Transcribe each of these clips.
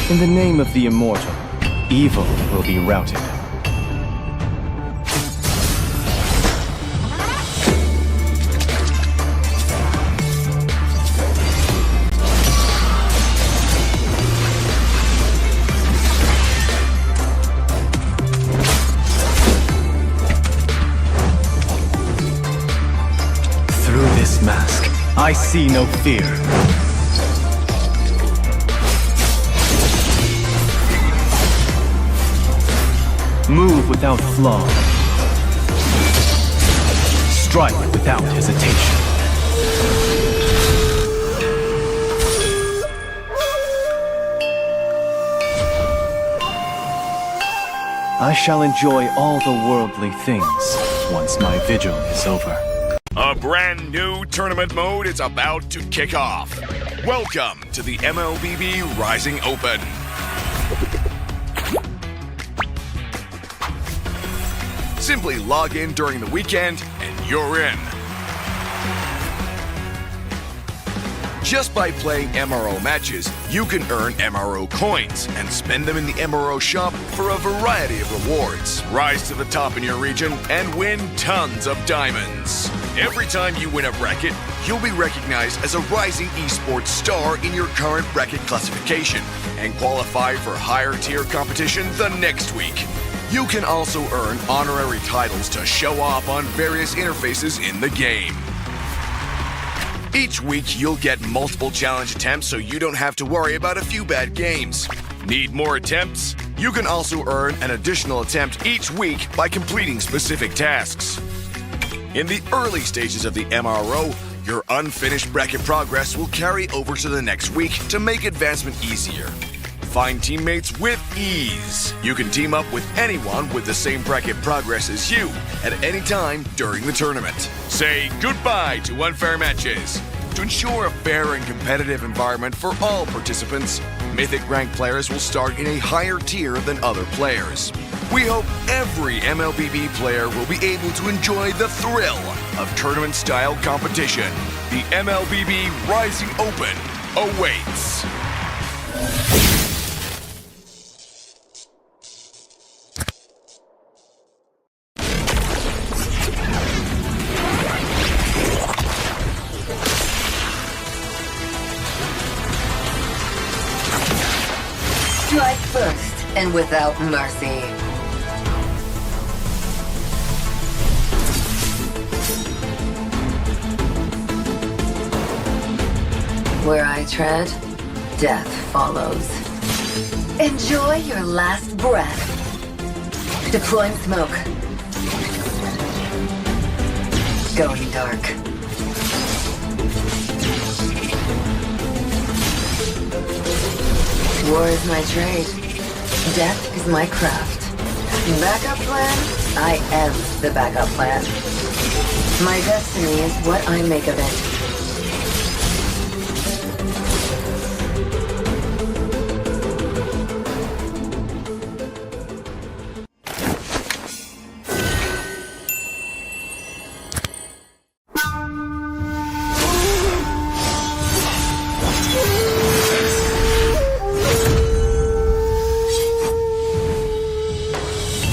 In the name of the immortal, evil will be routed. Through this mask, I see no fear. Move without flaw. Strike without hesitation. I shall enjoy all the worldly things once my vigil is over. A brand new tournament mode is about to kick off. Welcome to the MLBB Rising Open. Simply log in during the weekend and you're in. Just by playing MRO matches, you can earn MRO coins and spend them in the MRO shop for a variety of rewards. Rise to the top in your region and win tons of diamonds. Every time you win a bracket, you'll be recognized as a rising esports star in your current bracket classification and qualify for higher tier competition the next week. You can also earn honorary titles to show off on various interfaces in the game. Each week, you'll get multiple challenge attempts so you don't have to worry about a few bad games. Need more attempts? You can also earn an additional attempt each week by completing specific tasks. In the early stages of the MRO, your unfinished bracket progress will carry over to the next week to make advancement easier. Find teammates with ease. You can team up with anyone with the same bracket progress as you at any time during the tournament. Say goodbye to unfair matches. To ensure a fair and competitive environment for all participants, Mythic ranked players will start in a higher tier than other players. We hope every MLBB player will be able to enjoy the thrill of tournament-style competition. The MLBB Rising Open awaits. Strike first and without mercy. Where I tread, death follows. Enjoy your last breath. Deploying smoke. Going dark. War is my trade. Death is my craft. Backup plan? I am the backup plan. My destiny is what I make of it.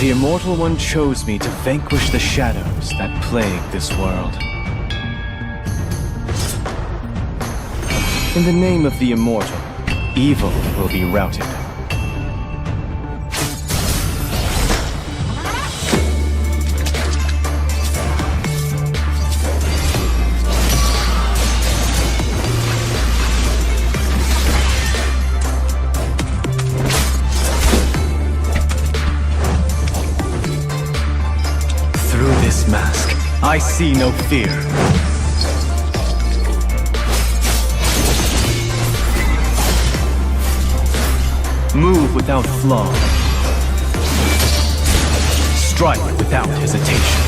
The Immortal One chose me to vanquish the shadows that plague this world. In the name of the Immortal, evil will be routed. Mask, I see no fear. Move without flaw. Strike without hesitation.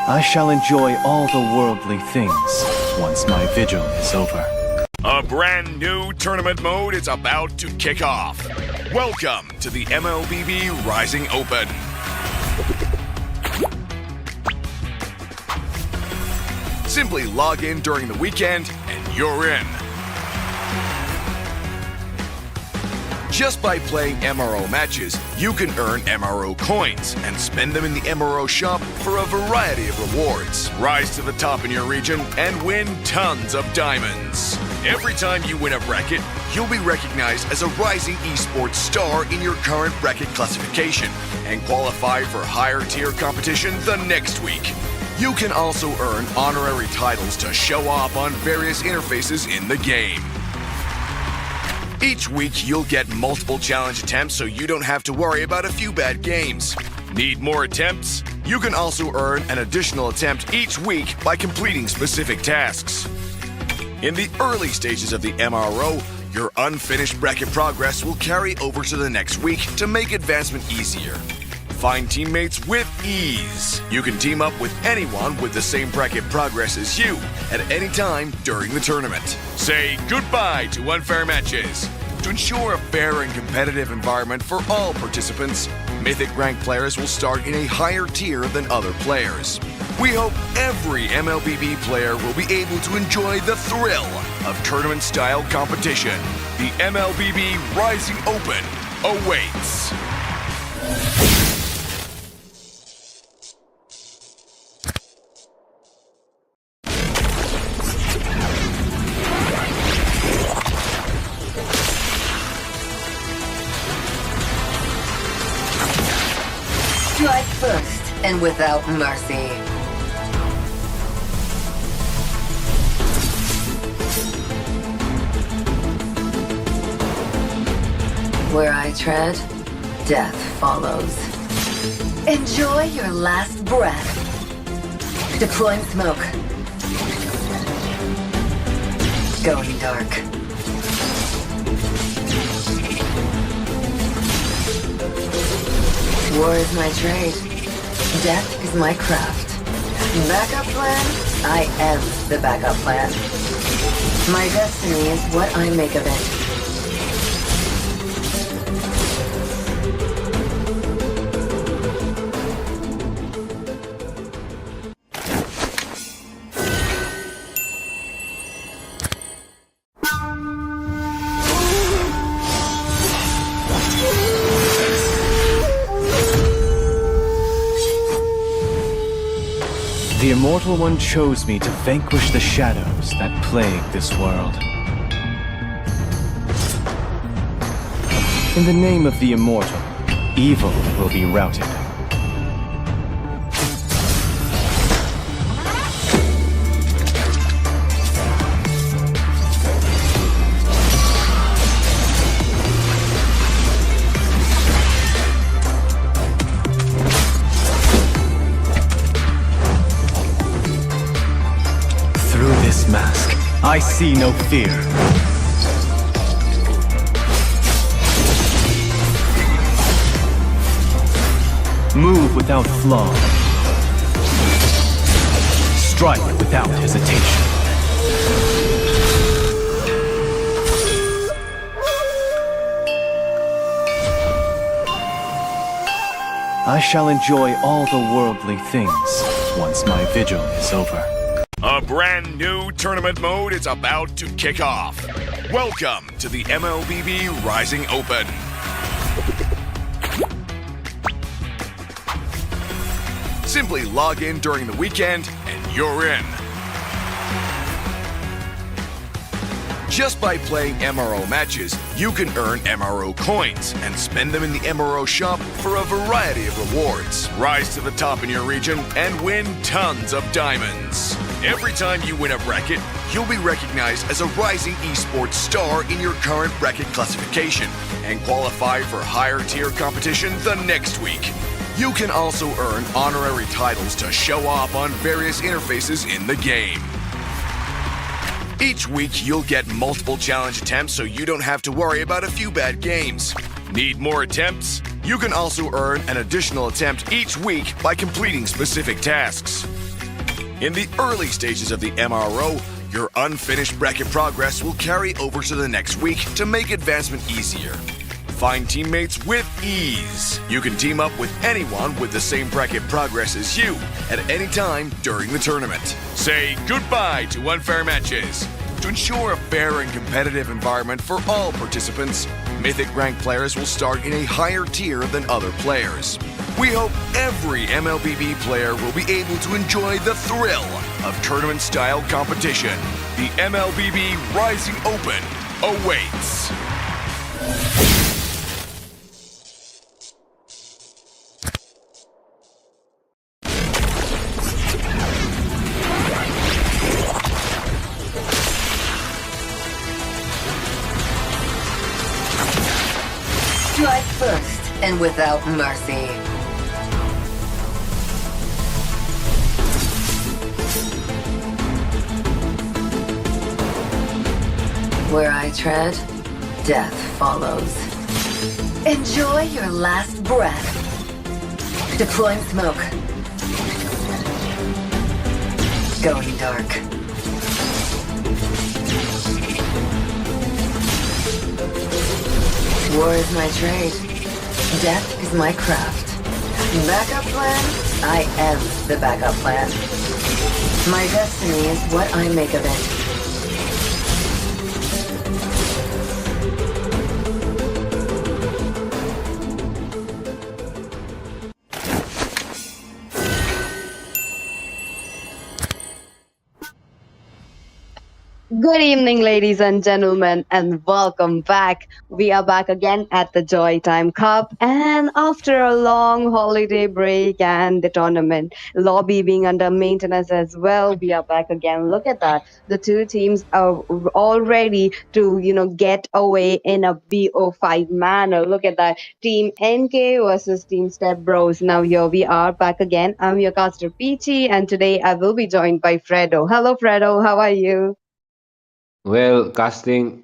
I shall enjoy all the worldly things once my vigil is over. A brand new tournament mode is about to kick off. Welcome to the MLBB Rising Open. Simply log in during the weekend and you're in. Just by playing MRO matches, you can earn MRO coins and spend them in the MRO shop for a variety of rewards. Rise to the top in your region and win tons of diamonds. Every time you win a bracket, you'll be recognized as a rising esports star in your current bracket classification and qualify for higher tier competition the next week. You can also earn honorary titles to show off on various interfaces in the game. Each week, you'll get multiple challenge attempts so you don't have to worry about a few bad games. Need more attempts? You can also earn an additional attempt each week by completing specific tasks. In the early stages of the MRO, your unfinished bracket progress will carry over to the next week to make advancement easier. Find teammates with ease. You can team up with anyone with the same bracket progress as you at any time during the tournament. Say goodbye to unfair matches. To ensure a fair and competitive environment for all participants, Mythic ranked players will start in a higher tier than other players. We hope every MLBB player will be able to enjoy the thrill of tournament-style competition. The MLBB Rising Open awaits. Strike first and without mercy. Where I tread, death follows. Enjoy your last breath. Deploying smoke. Going dark. War is my trade. Death is my craft. Backup plan? I am the backup plan. My destiny is what I make of it. The Immortal One chose me to vanquish the shadows that plague this world. In the name of the Immortal, evil will be routed. Mask, I see no fear. Move without flaw. Strike without hesitation. I shall enjoy all the worldly things once my vigil is over. A brand new tournament mode is about to kick off. Welcome to the MLBB Rising Open. Simply log in during the weekend and you're in. Just by playing MRO matches, you can earn MRO coins and spend them in the MRO shop for a variety of rewards. Rise to the top in your region and win tons of diamonds. Every time you win a bracket, you'll be recognized as a rising esports star in your current bracket classification and qualify for higher tier competition the next week. You can also earn honorary titles to show off on various interfaces in the game. Each week, you'll get multiple challenge attempts so you don't have to worry about a few bad games. Need more attempts? You can also earn an additional attempt each week by completing specific tasks. In the early stages of the MRO, your unfinished bracket progress will carry over to the next week to make advancement easier. Find teammates with ease. You can team up with anyone with the same bracket progress as you at any time during the tournament. Say goodbye to unfair matches. To ensure a fair and competitive environment for all participants, Mythic ranked players will start in a higher tier than other players. We hope every MLBB player will be able to enjoy the thrill of tournament-style competition. The MLBB Rising Open awaits. Strike first and without mercy. Where I tread, death follows. Enjoy your last breath. Deploying smoke. Going dark. War is my trade. Death is my craft. Backup plan? I am the backup plan. My destiny is what I make of it. Good evening, ladies and gentlemen, and welcome back. We are back again at the JOYTIME CUP, and after a long holiday break and the tournament lobby being under maintenance as well, we are back again. Look at that. The two teams are all ready to, get away in a BO5 manner. Look at that. Team NK versus Team Step Bros. Now here we are back again. I'm your caster Peachy, and today I will be joined by Fredo. Hello, Fredo. How are you? Well, casting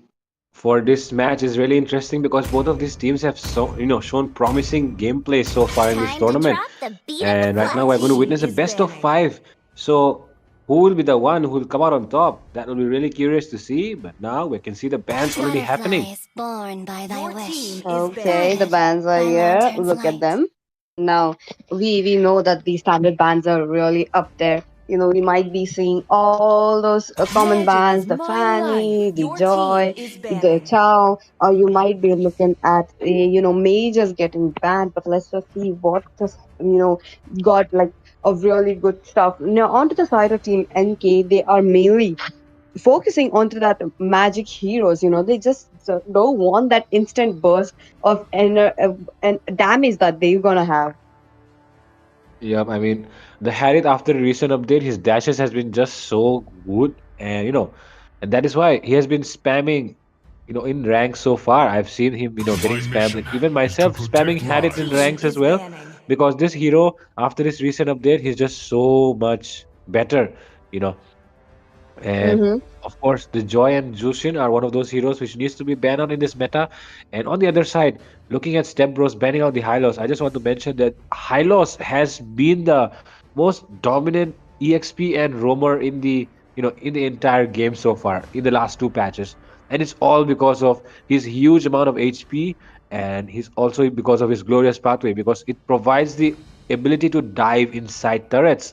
for this match is really interesting because both of these teams have shown promising gameplay so far in this Time to tournament. drop the beat of And the right now we're going to witness a best of five. So who will be the one who will come out on top? That will be really curious to see. But now we can see the bands already happening. Butterflies born by thy wish. Okay, the bands are By here. lantern's Look at light. them. Now, we know that the standard bands are really up there. We might be seeing all those common bands, the Fanny, the Joy, the Chow, or you might be looking at, majors getting banned. But let's just see what just, got like a really good stuff. Now, onto the side of Team NK, they are mainly focusing onto that magic heroes. They just don't want that instant burst of and damage that they're gonna have. Yep, I mean the Harith after the recent update, his dashes has been just so good, and and that is why he has been spamming, in ranks so far. I've seen him, getting spammed, like even myself spamming Harith in ranks as well, because this hero after this recent update, he's just so much better, you know. And Mm-hmm. of course, the Joy and Jushin are one of those heroes which needs to be banned out in this meta. And on the other side, looking at Step Bros banning out the Hylos, I just want to mention that Hylos has been the most dominant EXP and roamer in the entire game so far in the last two patches. And it's all because of his huge amount of HP, and he's also because of his glorious pathway, because it provides the ability to dive inside turrets.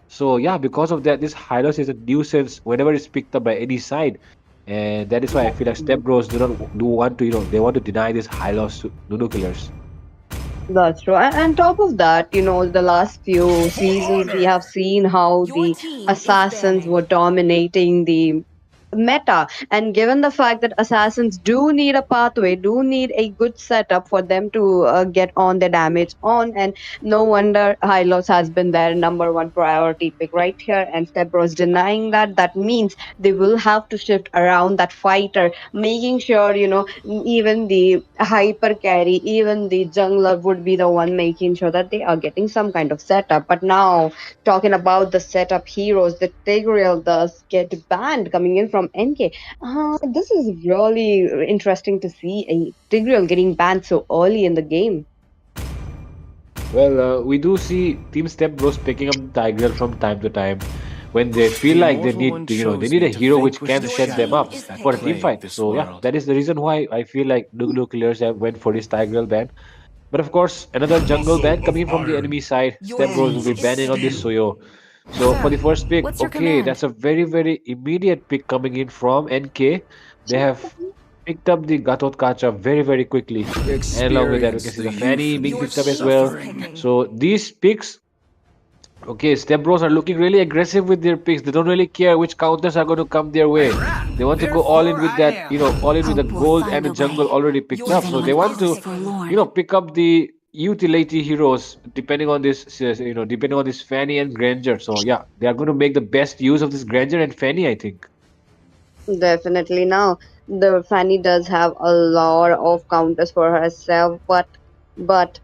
So yeah, because of that, this Hylos is a nuisance whenever it's picked up by any side, and that is why I feel like Step Bros do want to they want to deny this Hylos to Nunu killers. That's true. And top of that, the last few seasons we have seen how the assassins were dominating the meta. And given the fact that assassins do need a pathway, do need a good setup for them to get on the damage on, and no wonder Hylos has been their number one priority pick right here. And Stepbros denying that, that means they will have to shift around that fighter, making sure, even the hyper carry, even the jungler would be the one making sure that they are getting some kind of setup. But now, talking about the setup heroes, the Tigreal does get banned coming in from NK. This is really interesting to see a Tigreal getting banned so early in the game. Well, we do see Team Step Bros picking up Tigreal from time to time, when they feel The like they Immortal need One to, they chose need me a to hero which vanquish can the set them up shadows that for a team plague fight. this So yeah, world. that is the reason why I feel like Nuclears have went for this Tigreal ban. But of course, another jungle ban coming from the enemy side. Step Bros will be banning on this Suyo. So for the first pick, What's your okay, command? that's a very immediate pick coming in from NK. They have picked up the Gatot Kacha very quickly. And along with that, we can Experience see the the Fanny youth of being your picked up as well. suffering. So these picks, okay, Step Bros are looking really aggressive with their picks. They don't really care which counters are going to come their way. They want to go all in with that, all in with the Hope will gold and find the a jungle way, already picked up. even So they when want all is to, forlorn. pick up the utility heroes depending on this, depending on this Fanny and Granger. So yeah, they are going to make the best use of this Granger and Fanny, I think. Definitely. Now, the Fanny does have a lot of counters for herself, but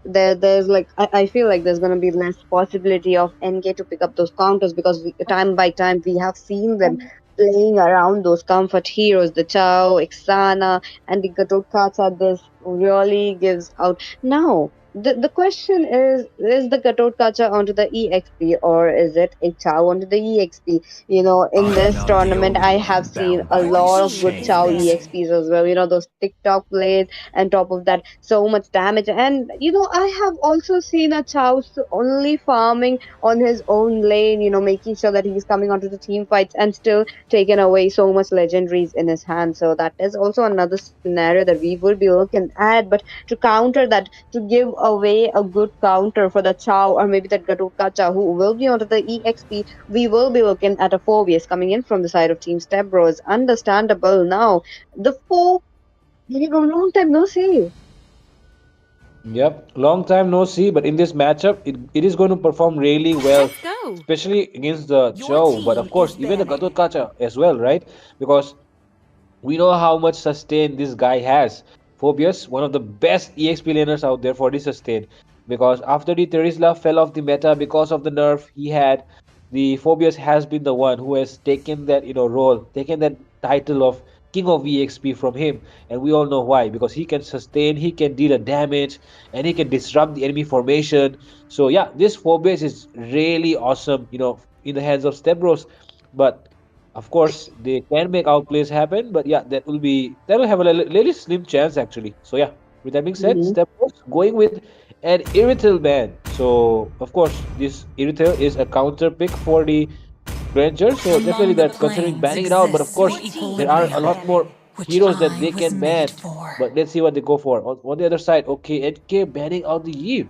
there's like I feel like there's gonna be less possibility of NK to pick up those counters because time by time we have seen them playing around those comfort heroes, the Chao, Ixana, and the Gatotkacha. This really gives out now. The question is the Gatotkacha onto the EXP or is it a Chao onto the EXP? In I am this not the tournament, only I have one seen bound a by lot this of good Chow chains. EXPs as well. Those TikTok plays, and top of that, so much damage. And I have also seen a Chow only farming on his own lane. Making sure that he's coming onto the team fights and still taking away so much legendaries in his hand. So that is also another scenario that we would be looking at. But to counter that, to give away a good counter for the Chow or maybe that Gatukacha who will be onto the EXP, we will be looking at a Phobius coming in from the side of Team Step Bros. Understandable now. The four, long time no see. Yep, long time no see, but in this matchup, it is going to perform really well, Let's go. especially against the Chow, but of course, even the Gatot Kacha as well, right? Because we know how much sustain this guy has. Phobius, one of the best EXP laners out there for this sustain. Because after the Terizla fell off the meta because of the nerf he had, the Phobius has been the one who has taken that role, taken that title of King of EXP from him. And we all know why. Because he can sustain, he can deal a damage, and he can disrupt the enemy formation. So yeah, this Phobius is really awesome, in the hands of Stebros. But of course, they can make outplays happen, but yeah, that will have a really slim chance actually. So yeah, with that being said, Mhm. Step was going with an Irithel ban. So of course, this Irithel is a counter pick for the Granger. So definitely they're considering banning it out. But of course, there are a lot more heroes that they can ban. But let's see what they go for. On the other side, okay, NK banning out the Eve.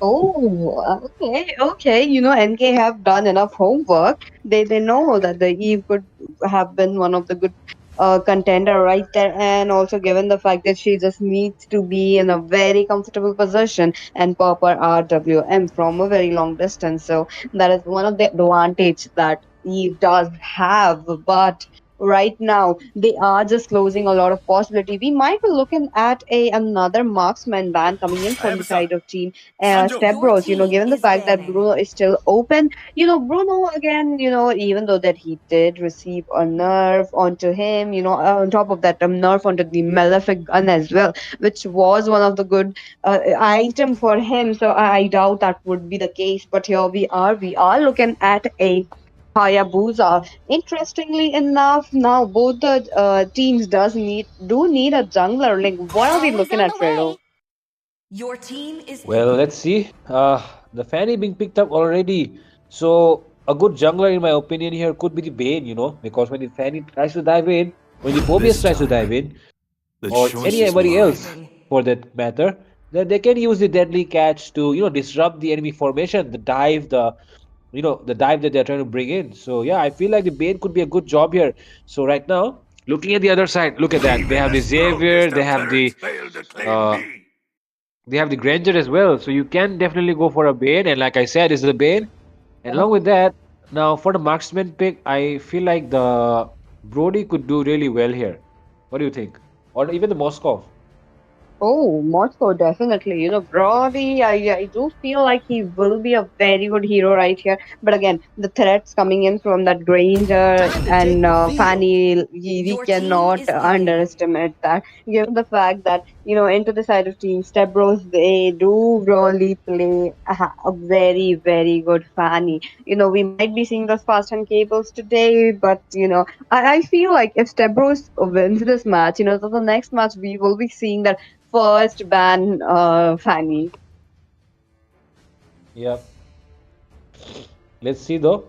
Oh, okay. NK have done enough homework. They know that the Eve could have been one of the good contender right there, and also given the fact that she just needs to be in a very comfortable position and pop her RWM from a very long distance. So that is one of the advantage that Eve does have, but. Right now, they are just closing a lot of possibility. We might be looking at another marksman ban coming in from the side of team Step Bros, given the fact that Bruno is still open, Bruno again, even though that he did receive a nerf onto him, on top of that, a nerf onto the Malefic gun as well, which was one of the good item for him. So I doubt that would be the case. But here we are looking at a Hayabusa. Interestingly enough, now both the teams do need a jungler. Like, what are we Always looking on at, the Fredo? way. Well, let's see. The Fanny being picked up already. So a good jungler, in my opinion, here could be the Bane, because when the Fanny tries to dive in, when the Phobius This tries to time, dive in, the or choice is anybody mine. else for that matter, then they can use the deadly catch to, disrupt the enemy formation, the dive that they're trying to bring in. So yeah, I feel like the Bane could be a good job here. So right now, looking at the other side, look at that. They have the Xavier, uh, they have the Granger as well. So you can definitely go for a Bane. And like I said, it's the Bane. And along with that, now for the marksman pick, I feel like the Brody could do really well here. What do you think? Or even the Moskov. Oh, Moscow, definitely. Brody, I do feel like he will be a very good hero right here. But again, the threats coming in from that Granger and Fanny, we cannot underestimate that. Given the fact that, into the side of Team Step Bros, they do really play a very, very good Fanny. We might be seeing those fast and cables today, but, I feel like if Step Bros wins this match, the next match we will be seeing that first ban Fanny. Yep. Let's see though.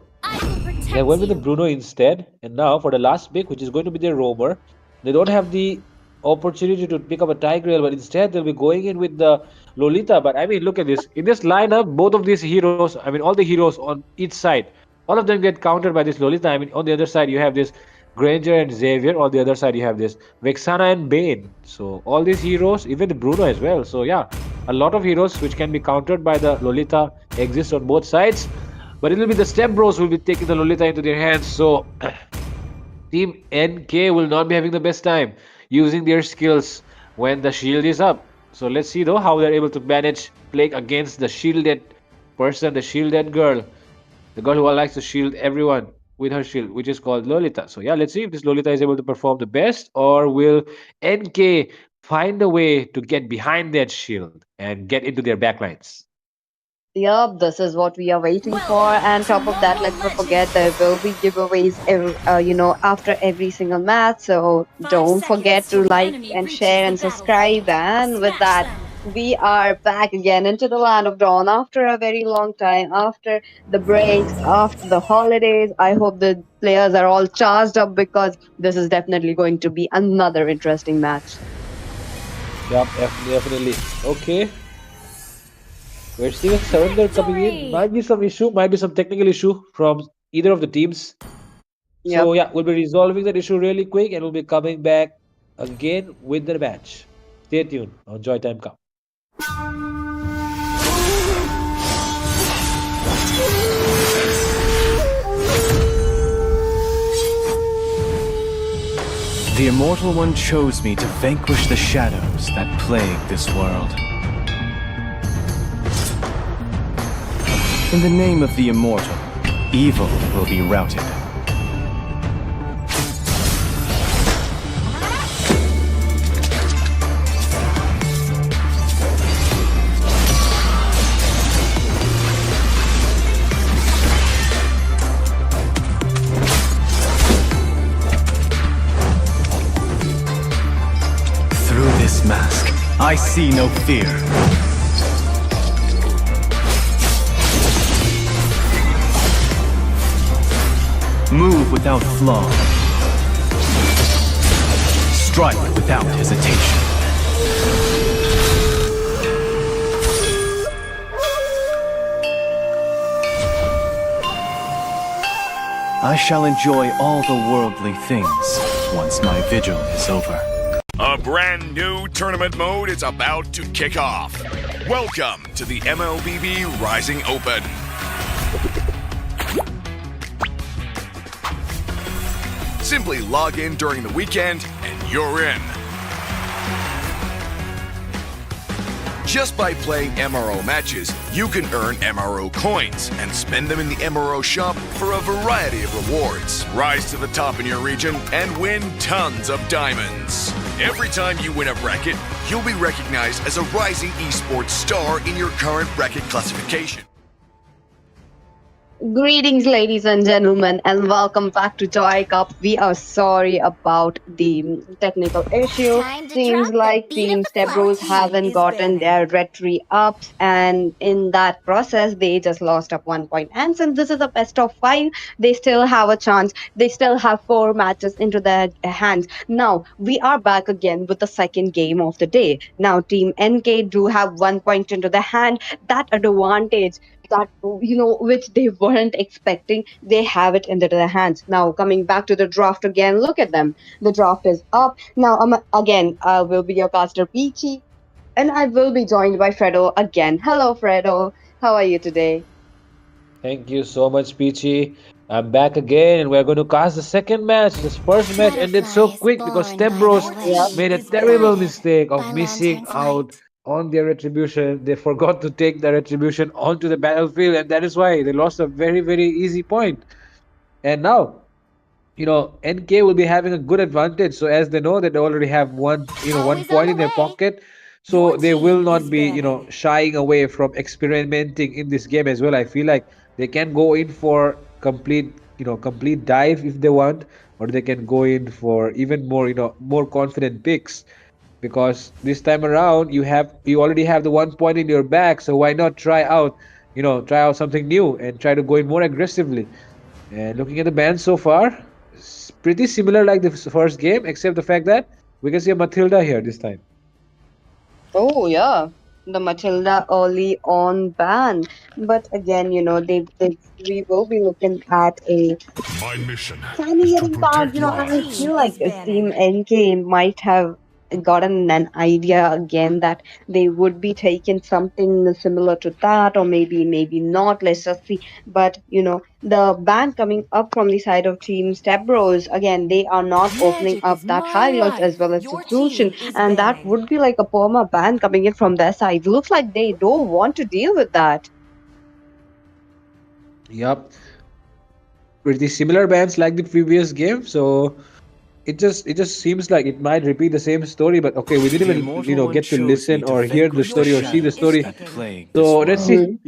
They went with the Bruno instead, and now for the last pick, which is going to be their roamer, they don't have the opportunity to pick up a Tigreal, but instead they'll be going in with the Lolita. But I mean, look at this. In this lineup, both of these heroes, I mean, all the heroes on each side, all of them get countered by this Lolita. I mean, on the other side, you have this Granger and Xavier. On the other side, you have this Vexana and Bane. So all these heroes, even the Bruno as well. So yeah, a lot of heroes which can be countered by the Lolita exist on both sides. But it will be the Step Bros who will be taking the Lolita into their hands. So Team NK will not be having the best time using their skills when the shield is up. So let's see though how they're able to manage playing against the shielded person, the shielded girl, the girl who likes to shield everyone with her shield, which is called Lolita. So yeah, let's see if this Lolita is able to perform the best, or will NK find a way to get behind that shield and get into their backlines. Yup, this is what we are waiting for. And top of that, let's not forget there will be giveaways, after every single match. So don't forget to like and share and subscribe. And with that, we are back again into the land of dawn after a very long time, after the breaks, after the holidays. I hope the players are all charged up because this is definitely going to be another interesting match. Yep, definitely. Okay. We're seeing a surrender coming in. Might be some issue, might be some technical issue from either of the teams. Yep. So yeah, we'll be resolving that issue really quick and we'll be coming back again with the match. Stay tuned on JOYTIME CUP. The Immortal One chose me to vanquish the shadows that plague this world. In the name of the Immortal, evil will be routed. Through this mask, I see no fear. Move without flaw. Strike without hesitation. I shall enjoy all the worldly things once my vigil is over. A brand new tournament mode is about to kick off. Welcome to the MLBB Rising Open. Simply log in during the weekend and you're in. Just by playing MRO matches, you can earn MRO coins and spend them in the MRO shop for a variety of rewards. Rise to the top in your region and win tons of diamonds. Every time you win a bracket, you'll be recognized as a rising esports star in your current bracket classification. Greetings, ladies and gentlemen, and welcome back to Joy Cup. We are sorry about the technical issue. Time to Seems drop the like beat Team of the Step clock. Bros He haven't is gotten their red tree ups, and in that process, they just lost up 1 point. And since this is a best of five, they still have a chance. They still have 4 matches into their hands. Now, we are back again with the second game of the day. Now, Team NK do have 1 point into the hand. That advantage that which they weren't expecting, they have it into their hands. Now coming back to the draft again, look at them. The draft is up now. Again, I will be your caster Peachy, and I will be joined by Fredo again. Hello Fredo, how are you today? Thank you so much, Peachy. I'm back again, and we're going to cast the second match. This first match ended so Butterfly is quick because born Step by thy Bros Yep. wish, made a terrible guided mistake of by missing lantern's out light. on their retribution. They forgot to take the retribution onto the battlefield, and that is why they lost a very, very easy point. And now, NK will be having a good advantage. So as they know that they already have one Always on point the in their way. pocket, so they will not be, shying away from experimenting in this game as well. I feel like they can go in for complete dive if they want, or they can go in for even more, more confident picks. Because this time around you already have the 1 point in your bag, so why not try out something new and try to go in more aggressively. And looking at the band so far, it's pretty similar like the first game, except the fact that we can see a Matilda here this time. Oh yeah, the Matilda early on ban. But again, they we will be looking at a My mission Fanny is to getting banned. protect I lives. feel like Team NK might have gotten an idea again that they would be taking something similar to that, or maybe not. Let's just see. But the ban coming up from the side of Team Step Bros, again, they are not opening Magic up is that my highlights as life. well as Your Substitution, team is and that banning. would be like a perma ban coming in from their side. Looks like they don't want to deal with that. Yup, pretty similar bands like the previous game. So it just seems like it might repeat the same story. But okay, we didn't The even Immortal One get to chose me listen to or hear the vanquish the Your story or see the team is shadows story. that picking. plague So this let's world. see. Mhm.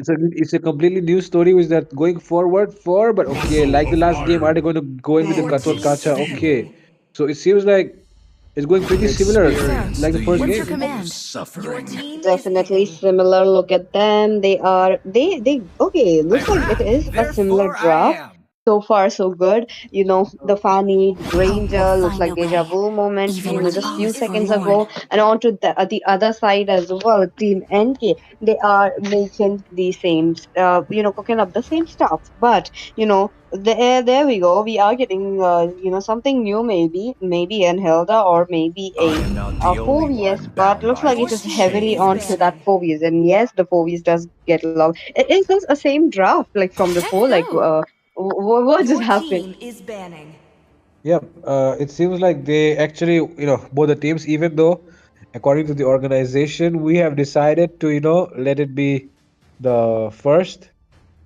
It's a completely new story which they're going forward for. But okay, Muscle like the of last game, are they iron, going to go in with the Your bones Katot of team Kacha? is steel. Okay, banning. so it seems like it's going pretty similar Sir, Experience like the the first what's your game. agony of command? Your suffering. team is Definitely picking. similar. Look at them. They okay. Looks like it is a similar draft. So far, so good. The Fanny, the Hope will Granger, looks find a like deja way, vu moment, Your even when it just team few falls is seconds banning. forlorn. ago. And on to the other side as well, Team NK, they are making the same, cooking up the same stuff. But, there we go. We are getting, something new maybe an Hilda or maybe I am not a the only 4vs, one but bound looks by like it Your is this team heavily is chain. onto that banning. 4vs. And yes, the 4vs does get love. Is this the same draft like from Let's before? Like, go. what just Your happened? team is banning. Yep, it seems like they actually, both the teams, even though according to the organization, we have decided to, let it be the first.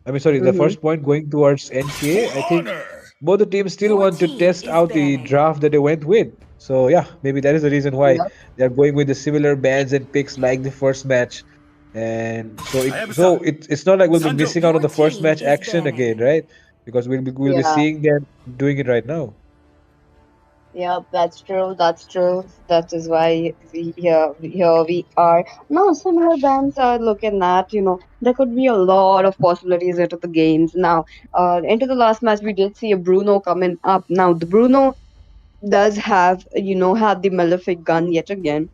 I mean, sorry, the Mm-hmm. first point going towards For NK. I think honor! both the teams still Your want to team test is out the banning. draft that they went with. So yeah, maybe that is the reason why Yep. they're going with the similar bands and picks like the first match. And so it's not like we'll be missing out on Your the first team match is action banning. again, right? Because we'll be Yeah. seeing them doing it right now. Yeah, that's true. That's true. That is why here we are. Now, similar bands are looking at, there could be a lot of possibilities into the games. Now, into the last match, we did see a Bruno coming up. Now, the Bruno does have the Malefic gun yet again.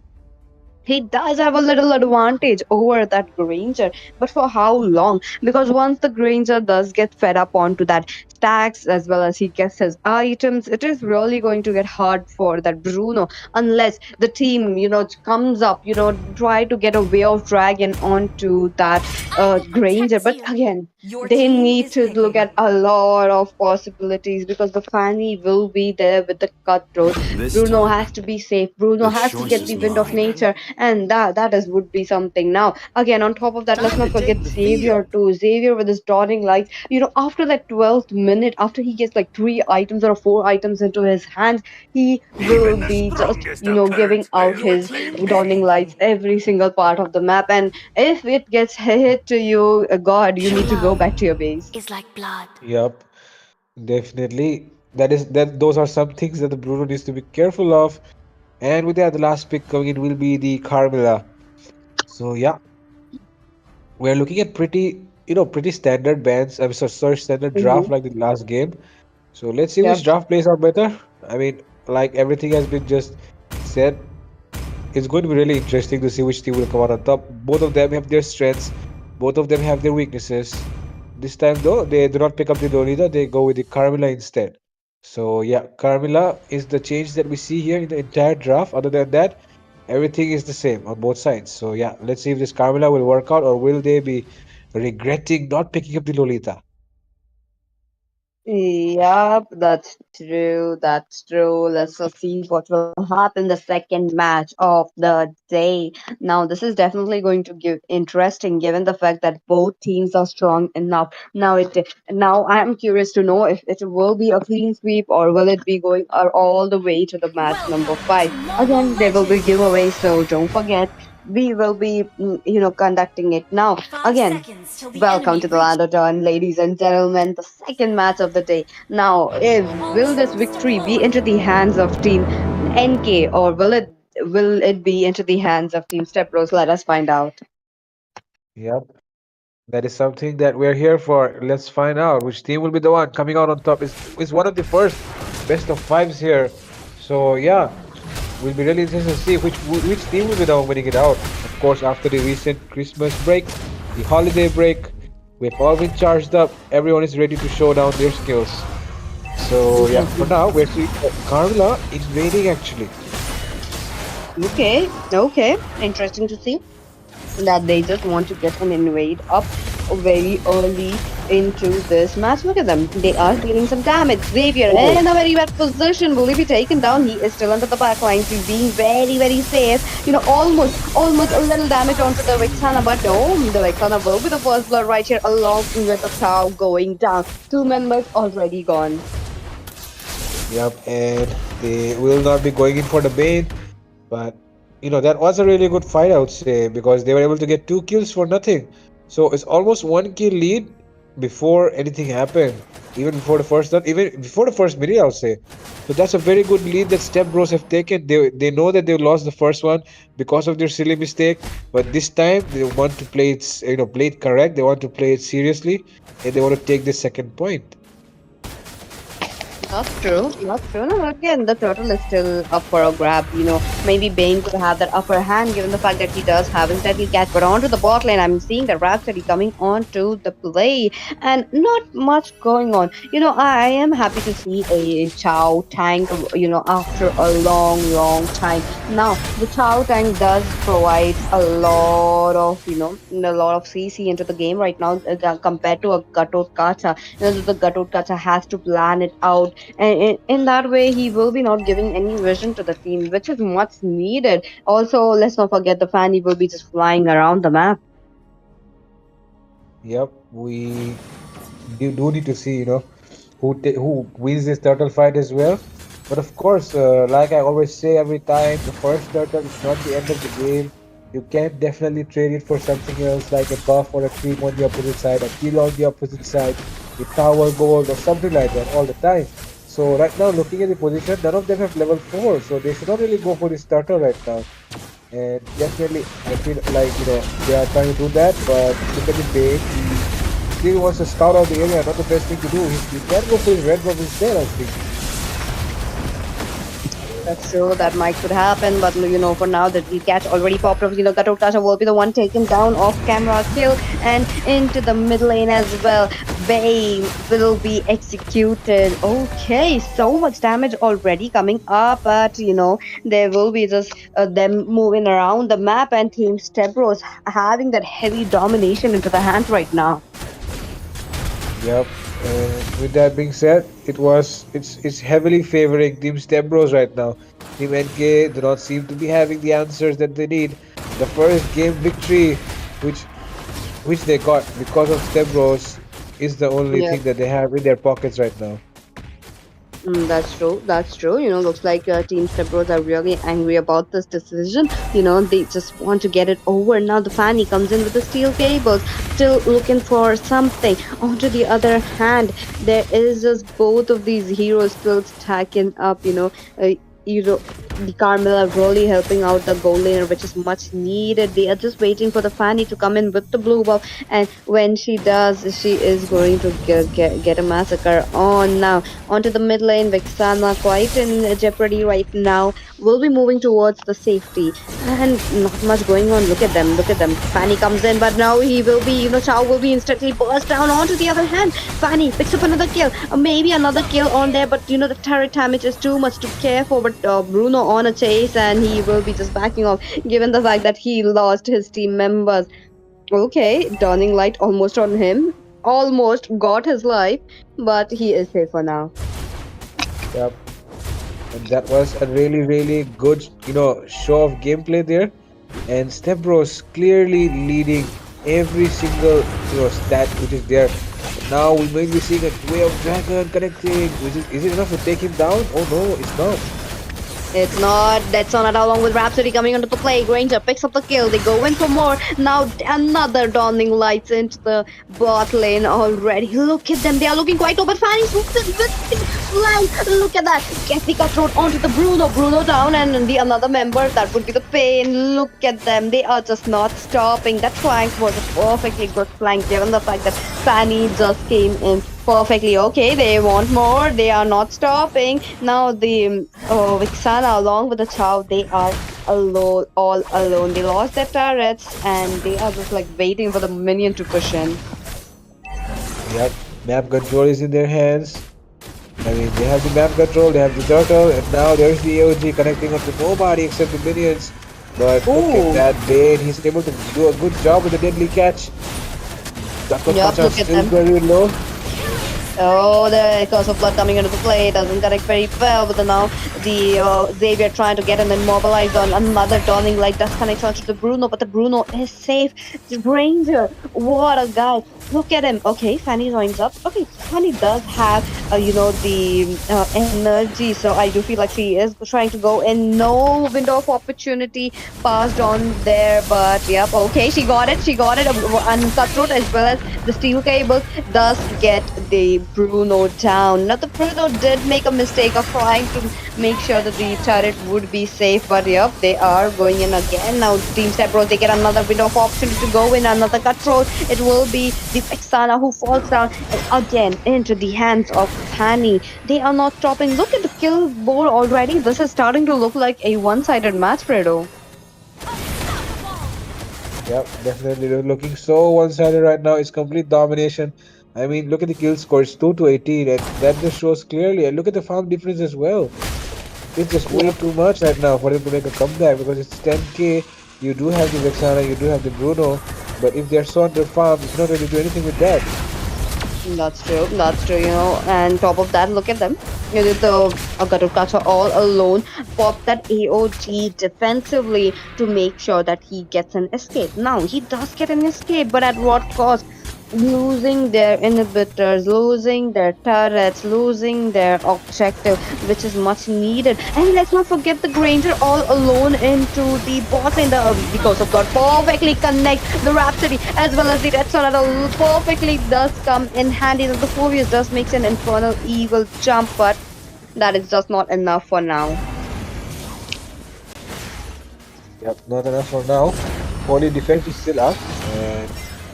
He does have a little advantage over that Granger, but for how long? Because once the Granger does get fed up onto that stacks as well as he gets his items, it is really going to get hard for that Bruno unless the team, comes up, try to get a way of dragging onto that I will Granger. protect But you. again, Your they team need is to look picking. at a lot of possibilities because the Fanny will be there with the cutthroat. This Bruno time, has to be safe. Bruno the has to choice get is the wind of mine. nature, and that is would be something. Now, again, on top of that, let's not forget Xavier too. Xavier with his dawning lights. After that 12th minute, after he gets like 3 items or 4 items into his hands, he will Even the be just strongest of giving clerics out fail to Your his team claim is dawning me. lights picking. every single part of the map. And if it gets hit to you, God, you True need to go love back to your base. is like blood. Yep, definitely. Those are some things that the Bruno needs to be careful of. And with that, the last pick coming in will be the Carmilla. So yeah, we're looking at pretty standard bands. I'm sorry, standard draft Mm-hmm. like the last game. So let's see which Yep. draft plays out better. I mean, like everything has been just said, it's going to be really interesting to see which team will come out on top. Both of them have their strengths, both of them have their weaknesses. This time, though, they do not pick up the Lolita, they go with the Carmilla instead. So, yeah, Carmilla is the change that we see here in the entire draft. Other than that, everything is the same on both sides. So, yeah, let's see if this Carmilla will work out or will they be regretting not picking up the Lolita. Yep, that's true. That's true. Let's just see what will happen the second match of the day. Now, this is definitely going to give interesting, given the fact that both teams are strong enough. Now I'm curious to know if it will be a clean sweep or will it be going all the way to the match number five. Again, there will be giveaways, so don't forget we will be, conducting it now. Again, welcome to the land of Dawn, ladies and gentlemen. The second match of the day. Now, will this victory be into the hands of Team NK or will it be into the hands of Team Step Bros? Let us find out. Yep. That is something that we're here for. Let's find out which team will be the one coming out on top. Is one of the first best of fives here. So yeah, will be really interesting to see which team will be the one winning it out. Of course, after the recent Christmas break, the holiday break, we've all been charged up. Everyone is ready to show down their skills. So yeah, for now we're seeing Carla invading actually. Okay, okay. Interesting to see that they just want to get an invade up very early into this match. Look at them. They are dealing some damage. Xavier Oh, in a very bad position. Will he be taken down? He is still under the back line. He's being very, very safe. Almost a little damage onto the Vexana, but no, the Vexana will be the first blood right here, along with the Tau going down. Two members already gone. yep, and they will not be going in for the Bane. But that was a really good fight, I would say, because they were able to get 2 kills for nothing. So it's almost 1 kill lead before anything happened. Even before the first not even before the first minute, I would say. So that's a very good lead that Step Bros have taken. They know that they lost the first one because of their silly mistake, but this time they want to play it play it correct. They want to play it seriously, and they want to take the second point. Not true. Not true. No, again, the turtle is still up for a grab. Maybe Bane could have that upper hand given the fact that he does have his deadly catch. But onto the bot lane, I'm seeing the Rhapsody coming onto the play and not much going on. I am happy to see a Chow tank, after a long, long time. Now, the Chow tank does provide a lot of CC into the game right now compared to a Gatot Kacha. The Gatot Kacha has to plan it out and in that way he will be not giving any vision to the team, which is much needed. Also, let's not forget the Fanny will be just flying around the map. Yep, we do need to see who wins this turtle fight as well. But of course, like I always say every time, the first turtle is not the end of the game. You can definitely trade it for something else like a buff or a cream on the opposite side, a kill on the opposite side, the tower gold or something like that all the time. So right now, looking at the position, none of them have level 4, so they should not really go for this turtle right now. And definitely, I feel like they are trying to do that, but look at the bait. He still wants to scout out the area. Not the best thing to do. He can go for his red buff instead, I think. That's true, that might could happen, but for now the catch already popped up. Gatot Kacha will be the one taken down off camera kill and into the mid lane as well. Bane will be executed. Okay, so much damage already coming up, but there will be just them moving around the map and Team Stebros having that heavy domination into the hands right now. Yep. And with that being said, it's heavily favoring Team Stembros right now. Team NK do not seem to be having the answers that they need. The first game victory, which they got because of Stembros, is the only Yeah. thing that they have in their pockets right now. That's true. That's true. Looks like Team Stepbros are really angry about this decision. They just want to get it over. Now the Fanny comes in with the steel cables, still looking for something. On the other hand, there is just both of these heroes still stacking up. The Carmilla really helping out the gold laner, which is much needed. They are just waiting for the Fanny to come in with the blue buff, and when she does, she is going to get a massacre on. Now onto the mid lane. Vexana quite in jeopardy right now. Will be moving towards the safety, and not much going on. Look at them. Look at them. Fanny comes in, but now he will be. Chow will be instantly burst down. Onto the other hand, Fanny picks up another kill. Maybe another kill on there, but the turret damage is too much to care for. But Bruno on a chase, and he will be just backing off given the fact that he lost his team members. Okay, Dawning Light almost on him. almost got his life, but he is safe for now. Yep. And that was a really good, show of gameplay there. And Step Bros clearly leading every single, stat which is there. And now we might be seeing a Way of Dragon connecting. Is it enough to take him down? Oh no, it's not. It's not. Dead Sonata along with Rhapsody coming onto the play. Granger picks up the kill. They go in for more. Now another dawning lights into the bot lane already. Look at them. They are looking quite open. Fanny's with the flank. Look at that. Gets the cutthroat onto the Bruno. Bruno down and the another member. That would be the pain. Look at them. They are just not stopping. That flank was a perfectly good flank given the fact that Fanny just came in perfectly. Okay, they want more. They are not stopping. Now the Vixana along with the Chow, they are alone, all alone. They lost their turrets and they are just like waiting for the minion to push in. Yep. Map control is in their hands. I mean, they have the map control, they have the turtle, and now there's the AOG connecting up to nobody except the minions. But look Ooh. at that Bane, he's able to do a good job with the deadly catch. Dr. Yup, Pacha look at still them. very low. Oh, the Curse of Blood coming into the play doesn't connect very well, but then now the Xavier trying to get an immobilized on another dawning light does connect onto the Bruno, but the Bruno is safe. The Ranger, what a guy! Look at him. Okay, Fanny joins up. Okay, Fanny does have the energy, so I do feel like she is trying to go in. No window of opportunity passed on there, but yep. Okay, she got it. She got it. And Cutthroat as well as the steel cables does get the Bruno down. Now the Bruno did make a mistake of trying to make sure that the turret would be safe, but yep, they are going in again. Now Team Step Bros, they get another window of opportunity to go in, another Cutthroat. It will be the Vexana who falls down and again into the hands of Fanny. They are not stopping. Look at the kill board already. This is starting to look like a one-sided match, Fredo. Yep, definitely looking so one-sided right now. It's complete domination. I mean, look at the kill score. It's 2 to 18, and that just shows clearly. And look at the farm difference as well. It's just way too much right now for them to make a comeback because it's 10k. You do have the Vexana, you do have the Bruno, but if they're so under farm, you cannot really do anything with that. That's true. That's true. And top of that, look at them. The Garukacha all alone pop that AOG defensively to make sure that he gets an escape. Now he does get an escape, but at what cost? Losing their inhibitors, losing their turrets, losing their objective, which is much needed. And let's not forget the Granger all alone into the bot lane. The Ghost of God perfectly connect the Rhapsody as well as the Red Sonata perfectly does come in handy. The Phobius does makes an infernal evil jump, but that is just not enough for now. Yep, not enough for now. Poly defense is still up, and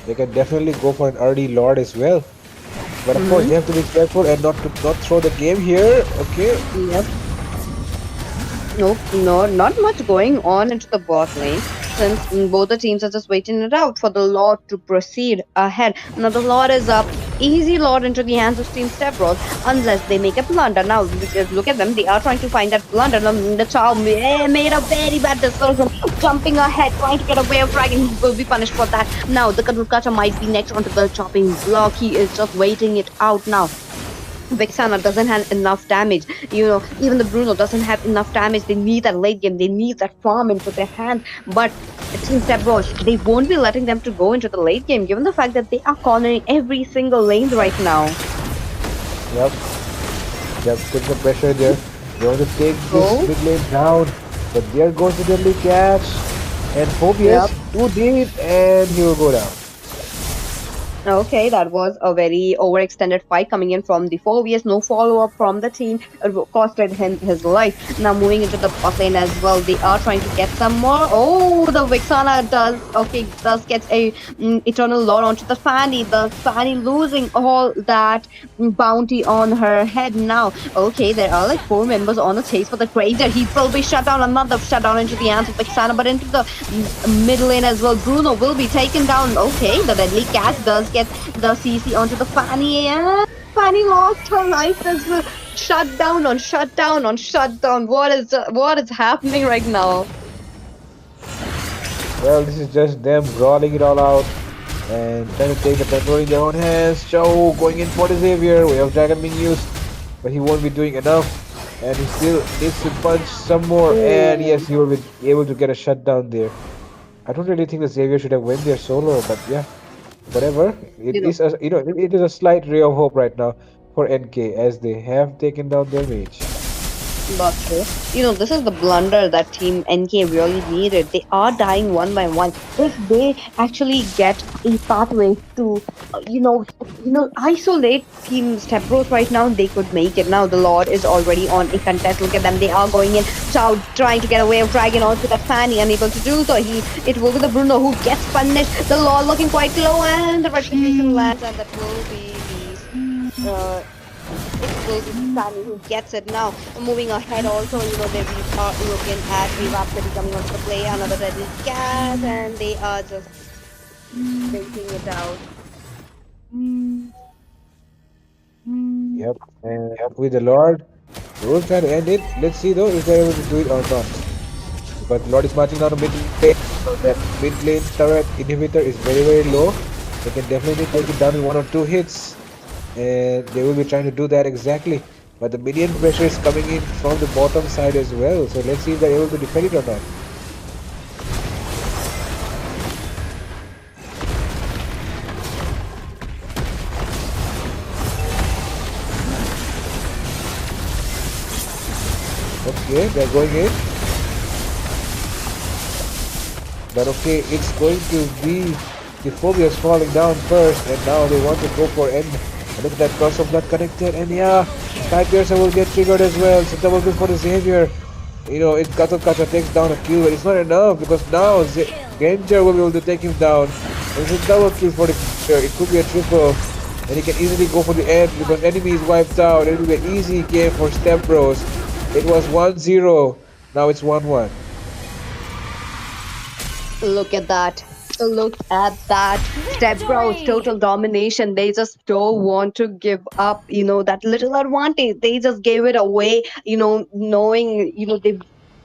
they can definitely go for an early Lord as well. But of course, they have to be careful and not throw the game here. Okay. Yep. Nope, no, not much going on into the bot lane since both the teams are just waiting it out for the Lord to proceed ahead. Now the Lord is up. Easy Lord into the hands of Team Step Bros unless they make a blunder. Now look at them. They are trying to find that blunder. Now, the Chow made a very bad decision, jumping ahead, trying to get a Way of Dragon. He will be punished for that. Now the Karukacha might be next onto the chopping block. He is just waiting it out now. Vexana doesn't have enough damage. Even the Bruno doesn't have enough damage. They need that late game. They need that farm into their hand. But Team Step Bros, they won't be letting them to go into the late game, given the fact that they are cornering every single lane right now. Yep. Yep, put the pressure there. They want to take this mid lane down. But there goes the deadly catch. And Phobius, too deep, and he will go down. Okay, that was a very overextended fight coming in from the Phobius. No follow-up from the team. It costed him his life. Now moving into the bot lane as well. They are trying to get some more. Oh, the Vixana does get a Eternal Lord onto the Fanny. The Fanny losing all that bounty on her head now. Okay, there are like 4 members on the chase for the Granger. He will be shut down. Another shutdown into the hands of Vixana, but into the mid lane as well. Bruno will be taken down. Okay, the deadly catch does get the CC onto the Fanny, and Fanny lost her life as well. Shutdown on shutdown on shutdown. What is happening right now? Well, this is just them brawling it all out. and trying to take the control in their own hands. Chow going in for the Xavier. We have Dragon being used, but he won't be doing enough. And he still needs to punch some more. And yes, he will be able to get a shutdown there. I don't really think the Xavier should have went there solo, but yeah, whatever. It You know, is a it is a slight ray of hope right now for NK as they have taken down their mage. That's true. This is the blunder that Team NK really needed. They are dying one by one. If they actually get a pathway to, isolate Team Step Bros right now, they could make it. Now the Lord is already on a contest. Look at them. They are going in. Chow trying to get away of Dragon onto that Fanny, unable to do so. It will be the Bruno who gets punished. The Lord looking quite low, and the retribution lands, and that will be the. It will be Fanny who gets it now. Moving ahead also, they are looking at a Rhapsody coming onto the play, another deadly gas, and they are just taking it out. Yep, and with the Lord, they will try to end it. Let's see though if they're able to do it or not. But Lord is marching down to mid lane, so that mid lane turret inhibitor is very, very low. They can definitely take it down in 1 or 2 hits. And they will be trying to do that exactly. But the minion pressure is coming in from the bottom side as well. So let's see if they're able to defend it or not. Okay, they're going in. But okay, it's going to be the Phobia's falling down first, and now they want to go for end. Look at that cross of blood connected, and yeah, Sky Piercer will get triggered as well. So double kill for the Xavier. It Kacha takes down a kill, but it's not enough because now Granger will be able to take him down. It's a double kill for the Granger. It could be a triple, and he can easily go for the end because enemy is wiped out. It will be an easy game for Step Bros. It was 1-0, now it's 1-1. Look at that. Look at that. Step Bros, total domination. They just don't want to give up, that little advantage. They just gave it away, knowing,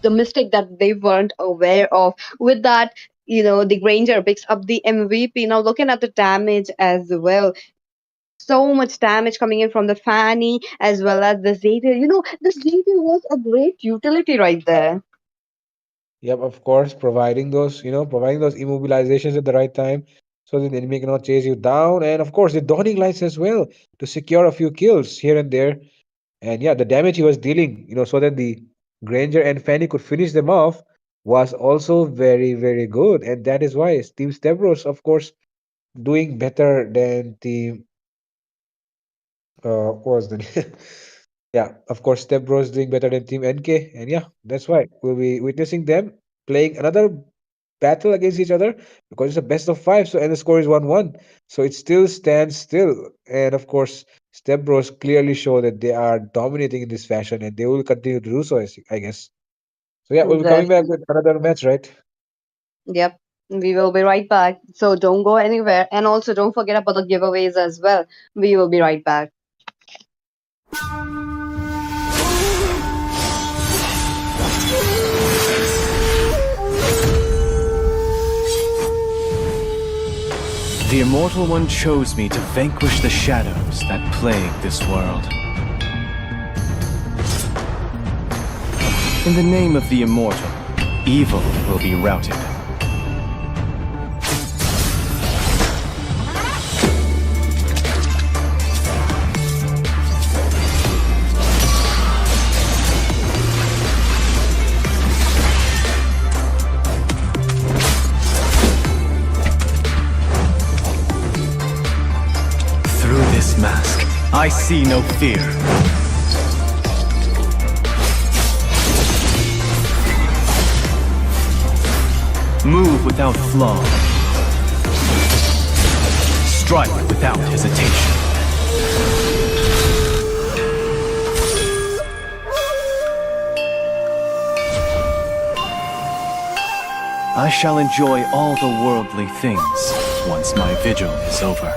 the mistake that they weren't aware of. With that, the Granger picks up the MVP. Now looking at the damage as well. So much damage coming in from the Fanny as well as the Xavier. The Xavier was a great utility right there. Yep, of course, providing those immobilizations at the right time so that the enemy cannot chase you down. And of course, the dawning lights as well to secure a few kills here and there. And yeah, the damage he was dealing, so that the Granger and Fanny could finish them off was also very, very good. And that is why Team Stebros, of course, doing better than Team what was the name? Yeah, of course, Step Bros doing better than Team NK, and yeah, that's why we'll be witnessing them playing another battle against each other because it's a best of 5, so and the score is 1-1, so it still stands still. And of course, Step Bros clearly show that they are dominating in this fashion, and they will continue to do so, I guess. So yeah, we'll be coming back with another match, right? Yep. We will be right back. So don't go anywhere. And also don't forget about the giveaways as well. We will be right back. The Immortal One chose me to vanquish the shadows that plague this world. In the name of the Immortal, evil will be routed. Through this mask, I see no fear. Move without flaw. Strike without hesitation. I shall enjoy all the worldly things once my vigil is over.